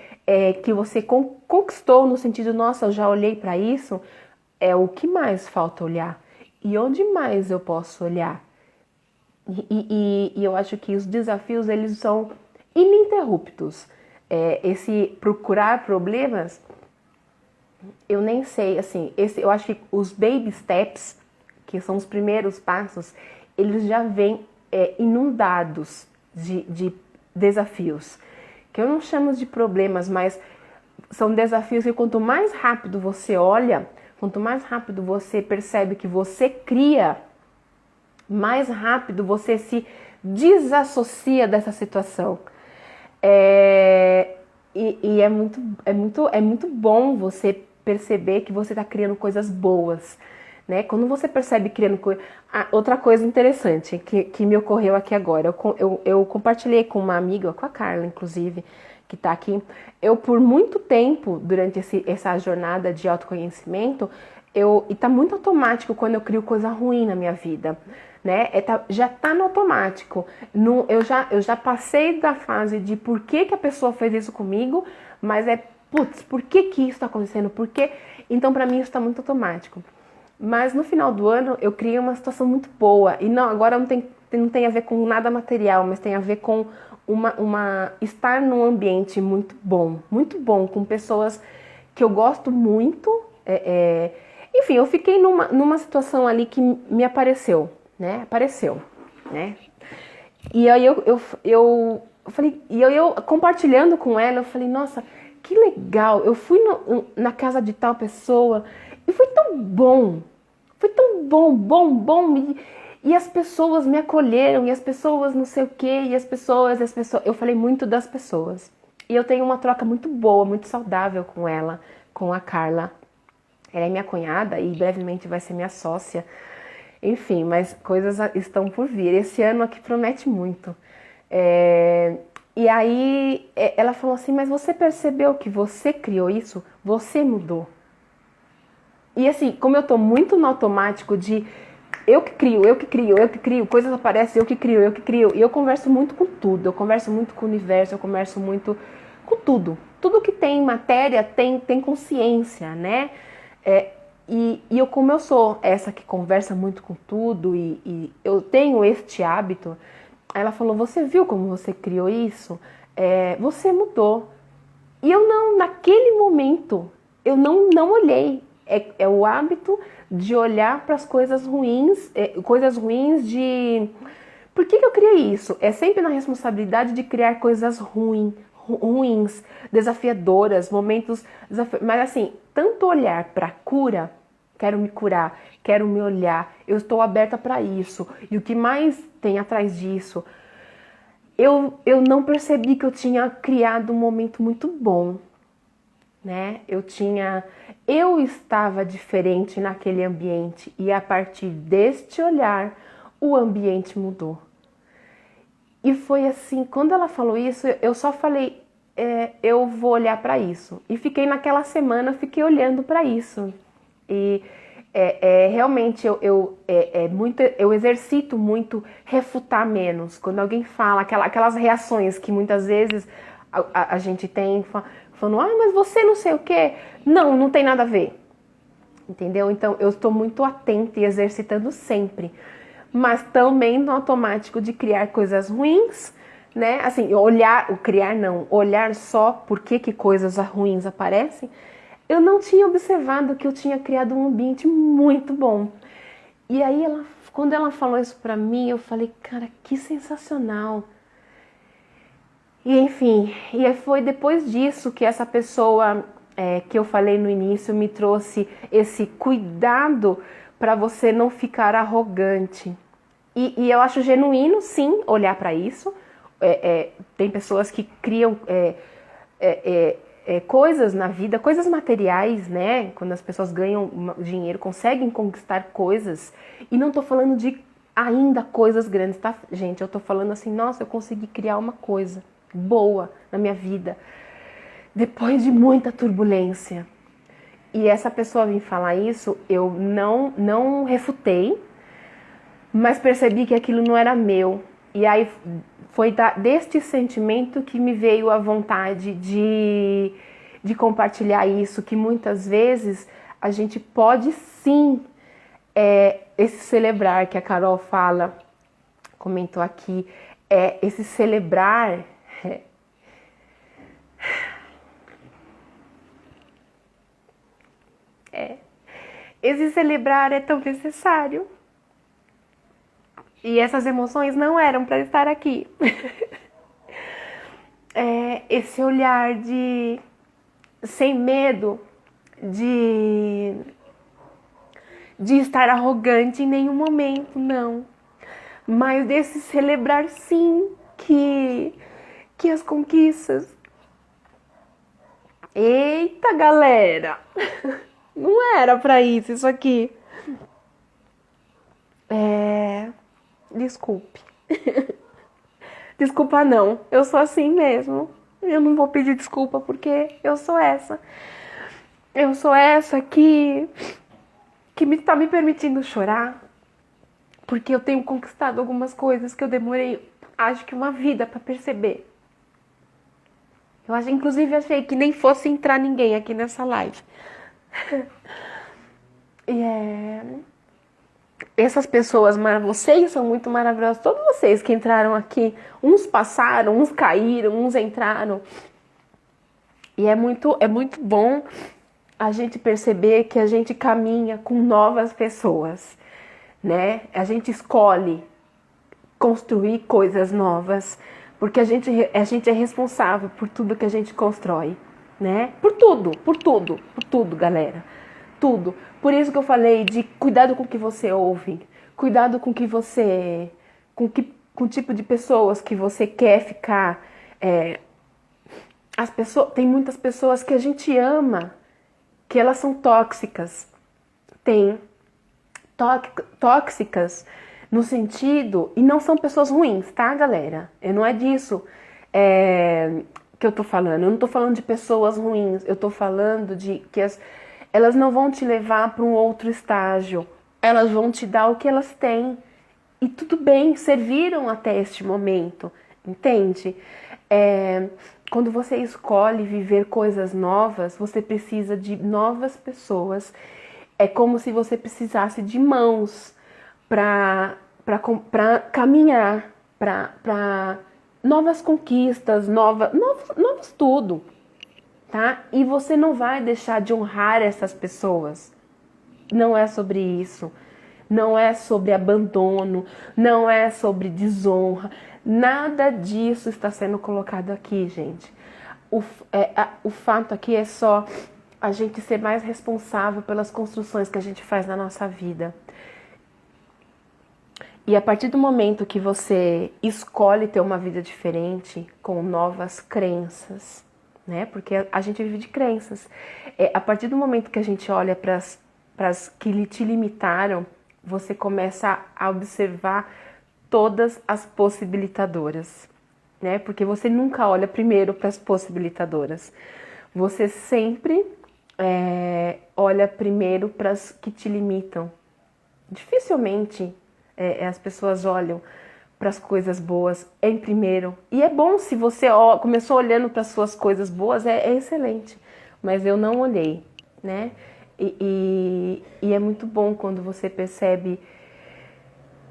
Speaker 1: que você conquistou no sentido, nossa, eu já olhei para isso, o que mais falta olhar? E onde mais eu posso olhar? E eu acho que os desafios, eles são ininterruptos. Esse procurar problemas, eu nem sei, assim, eu acho que os baby steps, que são os primeiros passos, eles já vêm inundados de desafios, que eu não chamo de problemas, mas são desafios que quanto mais rápido você olha, quanto mais rápido você percebe que você cria, mais rápido você se desassocia dessa situação. E é muito bom você perceber que você está criando coisas boas, né? Quando você percebe criando coisas... outra coisa interessante que me ocorreu aqui agora, eu compartilhei com uma amiga, com a Carla, inclusive, que está aqui. Eu, por muito tempo, durante essa jornada de autoconhecimento, e tá muito automático quando eu crio coisa ruim na minha vida, né? Já tá no automático. Eu já passei da fase de por que a pessoa fez isso comigo, mas por que isso está acontecendo? Por quê? Então, para mim, isso está muito automático. Mas no final do ano, eu criei uma situação muito boa. E não, agora não tem a ver com nada material, mas tem a ver com estar num ambiente muito bom, com pessoas que eu gosto muito. Enfim, eu fiquei numa situação ali que me apareceu, né? E aí eu falei, e eu compartilhando com ela, eu falei, nossa, que legal, eu fui na casa de tal pessoa e foi tão bom, e as pessoas me acolheram, e as pessoas não sei o quê, e as pessoas, eu falei muito das pessoas. E eu tenho uma troca muito boa, muito saudável com ela, com a Carla. Ela é minha cunhada e brevemente vai ser minha sócia. Enfim, mas coisas estão por vir. Esse ano aqui promete muito. E aí ela falou assim, mas você percebeu que você criou isso? Você mudou. E assim, como eu tô muito no automático de eu que crio, coisas aparecem, eu que crio. E eu converso muito com tudo, eu converso muito com o universo, eu converso muito com tudo. Tudo que tem matéria tem consciência, né? Como eu sou essa que conversa muito com tudo e eu tenho este hábito, ela falou, você viu como você criou isso? Você mudou. E eu não, naquele momento, eu não olhei. É o hábito de olhar para as coisas ruins de... Por que eu criei isso? É sempre na responsabilidade de criar coisas ruins, desafiadoras, momentos... Mas assim, tanto olhar para a cura, quero me curar, quero me olhar, eu estou aberta para isso. E o que mais tem atrás disso? Eu não percebi que eu tinha criado um momento muito bom, né? Eu estava diferente naquele ambiente e a partir deste olhar, o ambiente mudou. E foi assim, quando ela falou isso, eu só falei, eu vou olhar para isso. E fiquei naquela semana, fiquei olhando para isso. E realmente eu exercito muito refutar menos. Quando alguém fala, aquelas reações que muitas vezes a gente tem, falando, mas você não sei o quê. Não tem nada a ver. Entendeu? Então eu estou muito atenta e exercitando sempre. Mas também no automático de criar coisas ruins, né? Assim, olhar só por que coisas ruins aparecem, eu não tinha observado que eu tinha criado um ambiente muito bom. E aí, quando ela falou isso pra mim, eu falei, cara, que sensacional. E enfim, e foi depois disso que essa pessoa que eu falei no início me trouxe esse cuidado para você não ficar arrogante. E eu acho genuíno, sim, olhar para isso. Tem pessoas que criam coisas na vida, coisas materiais, né? Quando as pessoas ganham dinheiro, conseguem conquistar coisas. E não tô falando de ainda coisas grandes, tá, gente? Eu tô falando assim, nossa, eu consegui criar uma coisa boa na minha vida depois de muita turbulência. E essa pessoa vir falar isso, eu não refutei, mas percebi que aquilo não era meu. E aí foi deste sentimento que me veio a vontade de compartilhar isso, que muitas vezes a gente pode sim, esse celebrar que a Carol fala, comentou aqui, esse celebrar esse celebrar é tão necessário. E essas emoções não eram para estar aqui. Esse olhar de sem medo de estar arrogante em nenhum momento, não. Mas desse celebrar sim que as conquistas. Eita, galera! Não era pra isso aqui. Desculpe. Desculpa não, eu sou assim mesmo. Eu não vou pedir desculpa porque eu sou essa. Eu sou essa que tá me permitindo chorar. Porque eu tenho conquistado algumas coisas que eu demorei, acho que uma vida pra perceber. Inclusive achei que nem fosse entrar ninguém aqui nessa live. Essas pessoas, vocês são muito maravilhosos. Todos vocês que entraram aqui, uns passaram, uns caíram, uns entraram. E é muito bom a gente perceber que a gente caminha com novas pessoas, né? A gente escolhe construir coisas novas, porque a gente é responsável por tudo que a gente constrói, né? Por tudo, galera. Tudo. Por isso que eu falei de cuidado com o que você ouve, cuidado com o que você, com o tipo de pessoas que você quer ficar. Tem muitas pessoas que a gente ama, que elas são tóxicas. Tem tóxicas no sentido, e não são pessoas ruins, tá, galera? Não é disso que eu tô falando. Eu não tô falando de pessoas ruins, eu tô falando de que elas não vão te levar para um outro estágio. Elas vão te dar o que elas têm. E tudo bem, serviram até este momento, entende? Quando você escolhe viver coisas novas, você precisa de novas pessoas. É como se você precisasse de mãos para caminhar, para novas conquistas, novos tudo. Tá? E você não vai deixar de honrar essas pessoas. Não é sobre isso. Não é sobre abandono. Não é sobre desonra. Nada disso está sendo colocado aqui, gente. O fato aqui é só a gente ser mais responsável pelas construções que a gente faz na nossa vida. E a partir do momento que você escolhe ter uma vida diferente, com novas crenças, né? Porque a gente vive de crenças. A partir do momento que a gente olha para as que te limitaram, você começa a observar todas as possibilitadoras, né? Porque você nunca olha primeiro para as possibilitadoras. Você sempre olha primeiro para as que te limitam. Dificilmente as pessoas olham para as coisas boas em primeiro. E é bom se você começou olhando para as suas coisas boas, é excelente. Mas eu não olhei, né? E é muito bom quando você percebe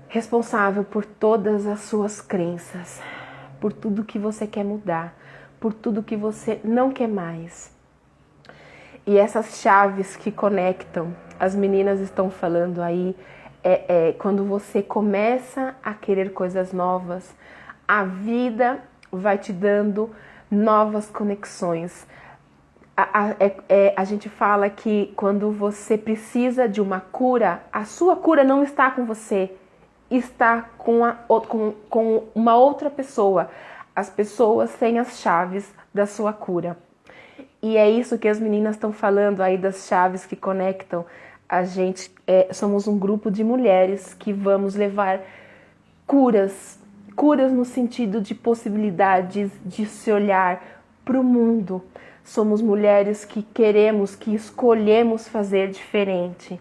Speaker 1: responsável por todas as suas crenças, por tudo que você quer mudar, por tudo que você não quer mais. E essas chaves que conectam, as meninas estão falando aí, quando você começa a querer coisas novas, a vida vai te dando novas conexões. A gente fala que quando você precisa de uma cura, a sua cura não está com você, está com uma outra pessoa. As pessoas têm as chaves da sua cura. E é isso que as meninas estão falando aí das chaves que conectam. A gente somos um grupo de mulheres que vamos levar curas no sentido de possibilidades de se olhar para o mundo. Somos mulheres que queremos, que escolhemos fazer diferente.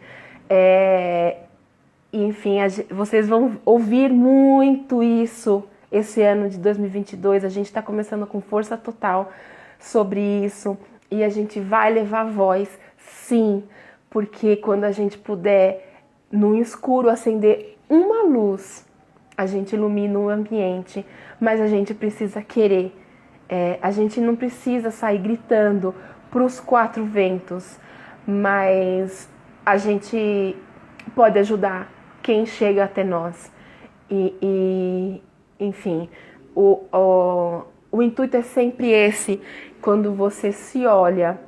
Speaker 1: Enfim, vocês vão ouvir muito isso esse ano de 2022. A gente está começando com força total sobre isso. E a gente vai levar voz, sim, porque quando a gente puder, no escuro, acender uma luz, a gente ilumina o ambiente, mas a gente precisa querer. A gente não precisa sair gritando para os quatro ventos, mas a gente pode ajudar quem chega até nós. Enfim, o intuito é sempre esse. Quando você se olha,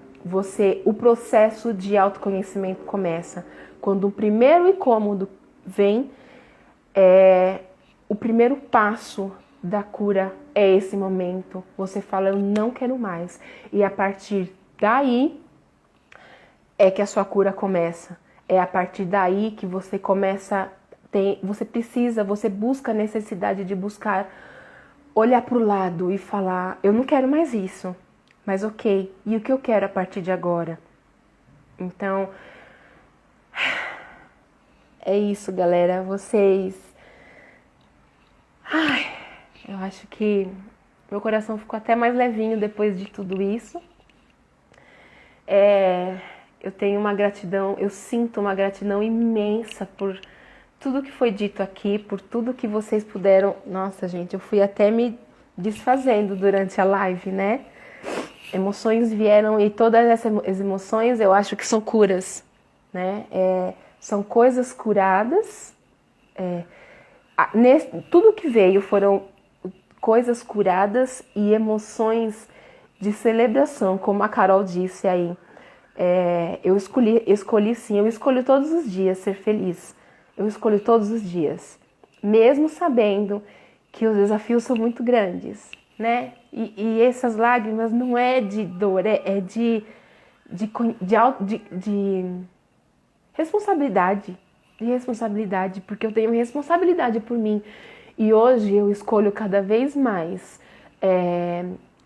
Speaker 1: o processo de autoconhecimento começa. Quando o primeiro incômodo vem, o primeiro passo da cura é esse momento. Você fala, eu não quero mais. E a partir daí é que a sua cura começa. É a partir daí que você começa, você busca a necessidade de buscar, olhar para o lado e falar, eu não quero mais isso, mas ok, e o que eu quero a partir de agora? Então, é isso, galera, eu acho que meu coração ficou até mais levinho depois de tudo isso. Eu tenho uma gratidão, eu sinto uma gratidão imensa por tudo que foi dito aqui, por tudo que vocês puderam... Nossa, gente, eu fui até me desfazendo durante a live, né? Emoções vieram e todas essas emoções eu acho que são curas, né? São coisas curadas. Tudo que veio foram coisas curadas e emoções de celebração, como a Carol disse aí. Eu escolhi sim, eu escolho todos os dias ser feliz. Eu escolho todos os dias, mesmo sabendo que os desafios são muito grandes, né? E essas lágrimas não é de dor, é de responsabilidade. De responsabilidade, porque eu tenho responsabilidade por mim. E hoje eu escolho cada vez mais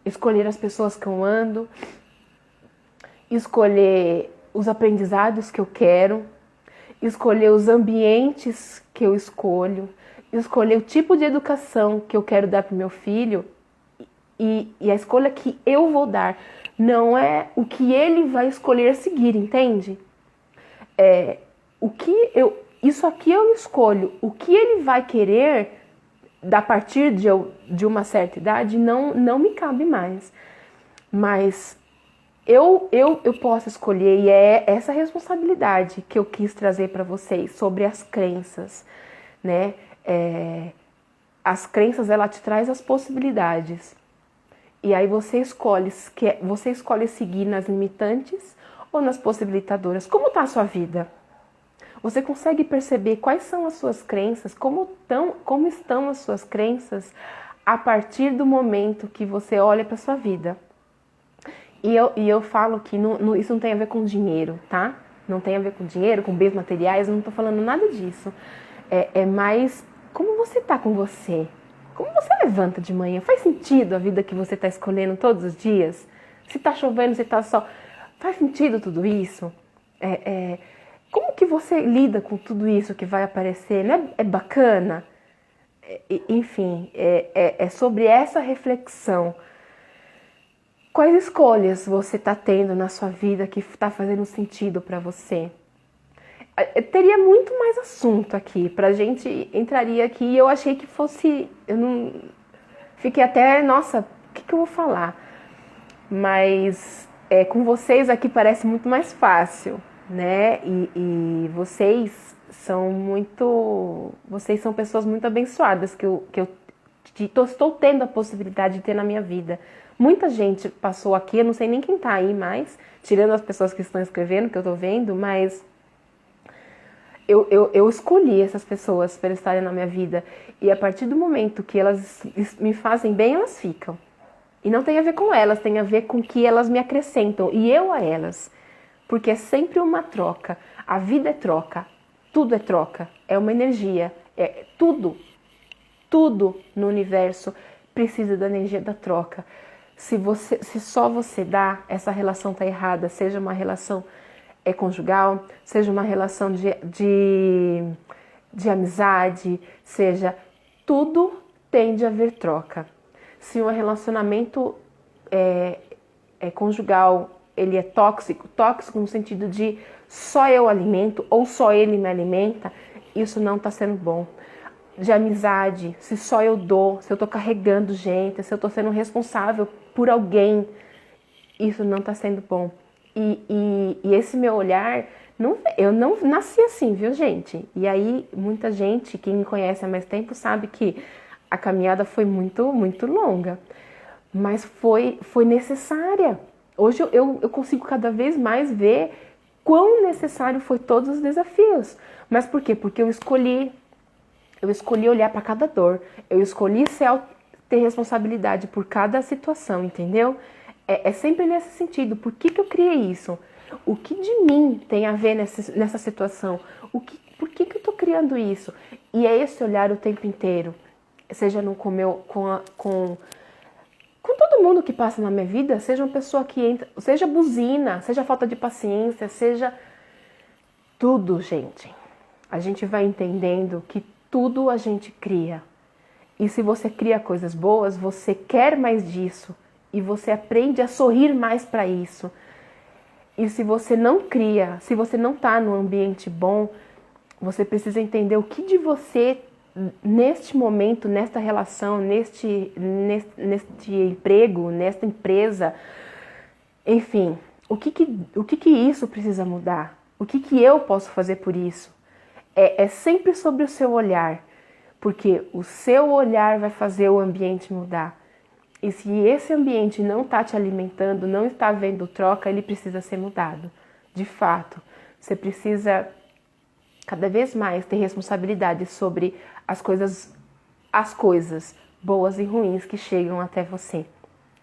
Speaker 1: escolher as pessoas que eu ando, escolher os aprendizados que eu quero, escolher os ambientes que eu escolho, escolher o tipo de educação que eu quero dar para o meu filho e a escolha que eu vou dar não é o que ele vai escolher seguir, entende? Isso aqui eu escolho. O que ele vai querer a partir de uma certa idade não me cabe mais. Mas eu posso escolher, e é essa responsabilidade que eu quis trazer para vocês sobre as crenças, né? As crenças, ela te traz as possibilidades. E aí você escolhe seguir nas limitantes ou nas possibilitadoras. Como está a sua vida? Você consegue perceber quais são as suas crenças, como estão as suas crenças a partir do momento que você olha para a sua vida. E eu falo que isso não tem a ver com dinheiro, tá? Não tem a ver com dinheiro, com bens materiais, eu não tô falando nada disso. É mais como você tá com você. Como você levanta de manhã? Faz sentido a vida que você tá escolhendo todos os dias? Se tá chovendo, se tá sol... Faz sentido tudo isso? Como que você lida com tudo isso que vai aparecer? Não é bacana? Enfim, é sobre essa reflexão. Quais escolhas você está tendo na sua vida que está fazendo sentido para você? Eu teria muito mais assunto aqui, pra gente entraria aqui e eu achei que fosse... Eu não... Fiquei até, nossa, o que eu vou falar? Mas com vocês aqui parece muito mais fácil, né? E vocês são pessoas muito abençoadas estou tendo a possibilidade de ter na minha vida. Muita gente passou aqui, eu não sei nem quem tá aí mais, tirando as pessoas que estão escrevendo, que eu tô vendo, mas eu escolhi essas pessoas para estarem na minha vida. E a partir do momento que elas me fazem bem, elas ficam. E não tem a ver com elas, tem a ver com que elas me acrescentam, e eu a elas. Porque é sempre uma troca. A vida é troca, tudo é troca, é uma energia, é tudo no universo precisa da energia da troca. Se só você dá, essa relação tá errada, seja uma relação conjugal, seja uma relação de amizade, seja, tudo tende a haver troca. Se um relacionamento conjugal, ele é tóxico no sentido de só eu alimento ou só ele me alimenta, isso não está sendo bom. De amizade, se só eu dou, se eu estou carregando gente, se eu estou sendo responsável por alguém, isso não está sendo bom. E esse meu olhar, eu não nasci assim, viu, gente? E aí, muita gente, quem me conhece há mais tempo, sabe que a caminhada foi muito, muito longa, mas foi necessária. Hoje eu consigo cada vez mais ver quão necessário foi todos os desafios. Mas por quê? Porque eu escolhi olhar para cada dor, eu escolhi ter responsabilidade por cada situação, entendeu? É sempre nesse sentido. Por que eu criei isso? O que de mim tem a ver nessa situação? Por que eu estou criando isso? E é esse olhar o tempo inteiro. Seja com todo mundo que passa na minha vida, seja uma pessoa que entra, seja buzina, seja falta de paciência, seja tudo, gente. A gente vai entendendo que tudo a gente cria. E se você cria coisas boas, você quer mais disso. E você aprende a sorrir mais para isso. E se você não cria, se você não está num ambiente bom, você precisa entender o que de você, neste momento, nesta relação, neste emprego, nesta empresa, enfim, o que isso precisa mudar? O que eu posso fazer por isso? É sempre sobre o seu olhar, porque o seu olhar vai fazer o ambiente mudar. E se esse ambiente não está te alimentando, não está havendo troca, ele precisa ser mudado. De fato, você precisa cada vez mais ter responsabilidade sobre as coisas boas e ruins que chegam até você.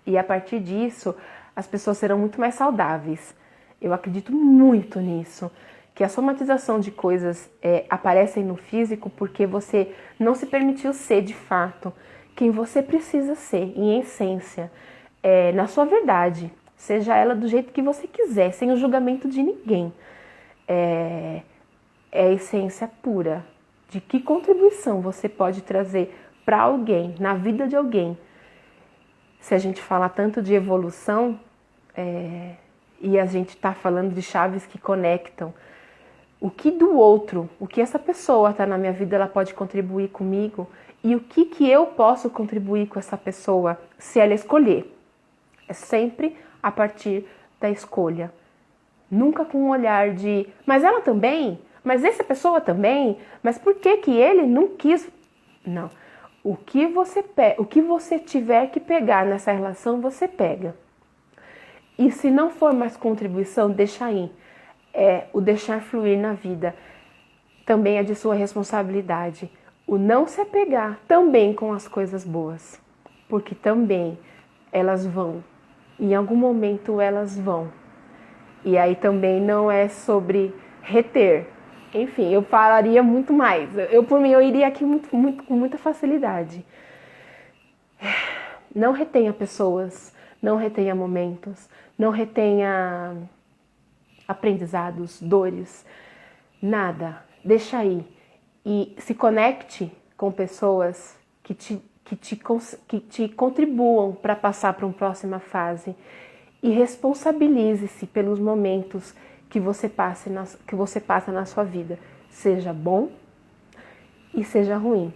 Speaker 1: E a partir disso, as pessoas serão muito mais saudáveis. Eu acredito muito nisso. Que a somatização de coisas aparecem no físico porque você não se permitiu ser de fato quem você precisa ser, em essência, na sua verdade, seja ela do jeito que você quiser, sem o julgamento de ninguém. É a essência pura de que contribuição você pode trazer para alguém, na vida de alguém. Se a gente fala tanto de evolução, e a gente está falando de chaves que conectam, o que do outro, o que essa pessoa está na minha vida, ela pode contribuir comigo, e o que eu posso contribuir com essa pessoa se ela escolher. É sempre a partir da escolha. Nunca com um olhar de, mas ela também, mas essa pessoa também, mas por que ele não quis? Não. O que você tiver que pegar nessa relação, você pega. E se não for mais contribuição, deixa aí. O deixar fluir na vida também é de sua responsabilidade. O não se apegar também com as coisas boas, porque também elas vão, em algum momento elas vão. E aí também não é sobre reter. Enfim, eu falaria muito mais. Por mim, eu iria aqui com muita facilidade. Não retenha pessoas, não retenha momentos, não retenha aprendizados, dores, nada. Deixa aí. E se conecte com pessoas que te contribuam para passar para uma próxima fase. E responsabilize-se pelos momentos que você passa na sua vida. Seja bom e seja ruim.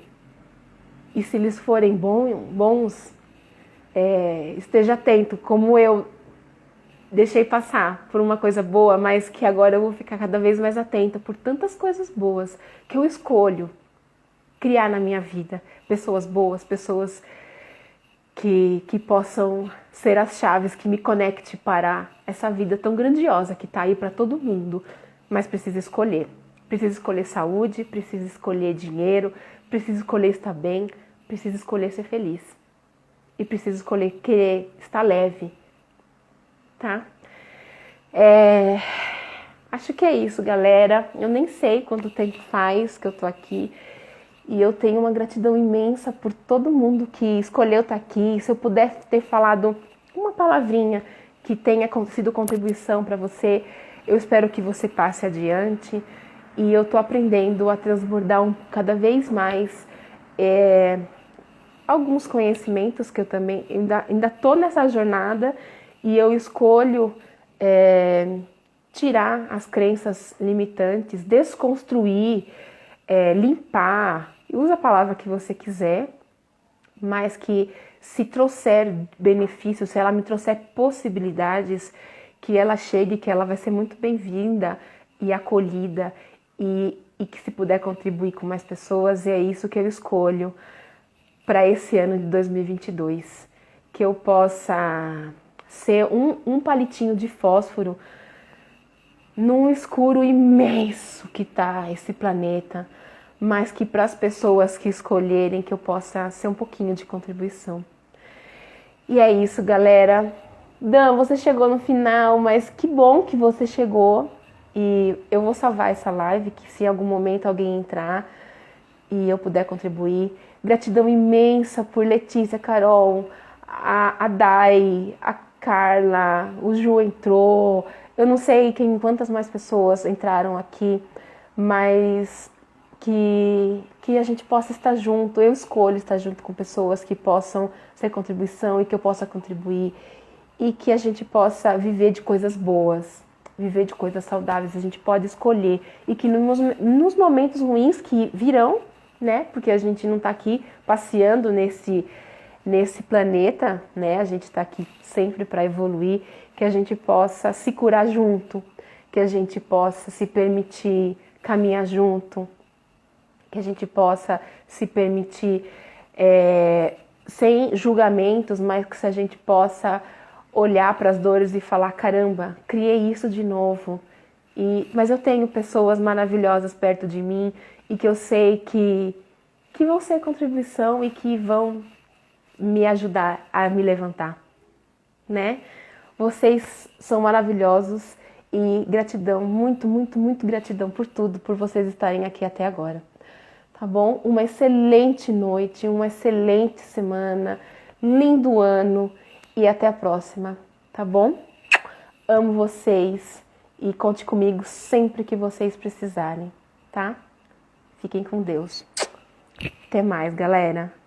Speaker 1: E se eles forem bons, esteja atento, como eu deixei passar por uma coisa boa, mas que agora eu vou ficar cada vez mais atenta por tantas coisas boas que eu escolho criar na minha vida. Pessoas boas, pessoas que possam ser as chaves que me conecte para essa vida tão grandiosa que está aí para todo mundo, mas precisa escolher. Precisa escolher saúde, precisa escolher dinheiro, precisa escolher estar bem, precisa escolher ser feliz. E precisa escolher querer estar leve, tá? Acho que é isso, galera. Eu nem sei quanto tempo faz que eu tô aqui. E eu tenho uma gratidão imensa por todo mundo que escolheu estar aqui. Se eu puder ter falado uma palavrinha que tenha sido contribuição para você, eu espero que você passe adiante. E eu tô aprendendo a transbordar cada vez mais alguns conhecimentos que eu também ainda tô nessa jornada, e eu escolho tirar as crenças limitantes, desconstruir, limpar, usa a palavra que você quiser, mas que se trouxer benefícios, se ela me trouxer possibilidades, que ela chegue, que ela vai ser muito bem-vinda e acolhida, e que se puder contribuir com mais pessoas, é isso que eu escolho para esse ano de 2022. Que eu possa ser um palitinho de fósforo num escuro imenso que tá esse planeta, mas que para as pessoas que escolherem, que eu possa ser um pouquinho de contribuição. E é isso, galera. Dan, você chegou no final, mas que bom que você chegou. E eu vou salvar essa live, que se em algum momento alguém entrar e eu puder contribuir. Gratidão imensa por Letícia, Carol, a Dai, a Carla, o Ju entrou. Eu não sei quantas mais pessoas entraram aqui, mas que a gente possa estar junto. Eu escolho estar junto com pessoas que possam ser contribuição e que eu possa contribuir, e que a gente possa viver de coisas boas, viver de coisas saudáveis. A gente pode escolher, e que nos momentos ruins que virão, né? Porque a gente não está aqui passeando nesse planeta, né? A gente está aqui sempre para evoluir, que a gente possa se curar junto, que a gente possa se permitir caminhar junto, que a gente possa se permitir sem julgamentos, mas que a gente possa olhar para as dores e falar: caramba, criei isso de novo. Mas eu tenho pessoas maravilhosas perto de mim, e que eu sei que vão ser contribuição e que vão me ajudar a me levantar, né? Vocês são maravilhosos, e gratidão, muito, muito, muito gratidão por tudo, por vocês estarem aqui até agora, tá bom? Uma excelente noite, uma excelente semana, lindo ano, e até a próxima, tá bom? Amo vocês, e conte comigo sempre que vocês precisarem, tá? Fiquem com Deus. Até mais, galera.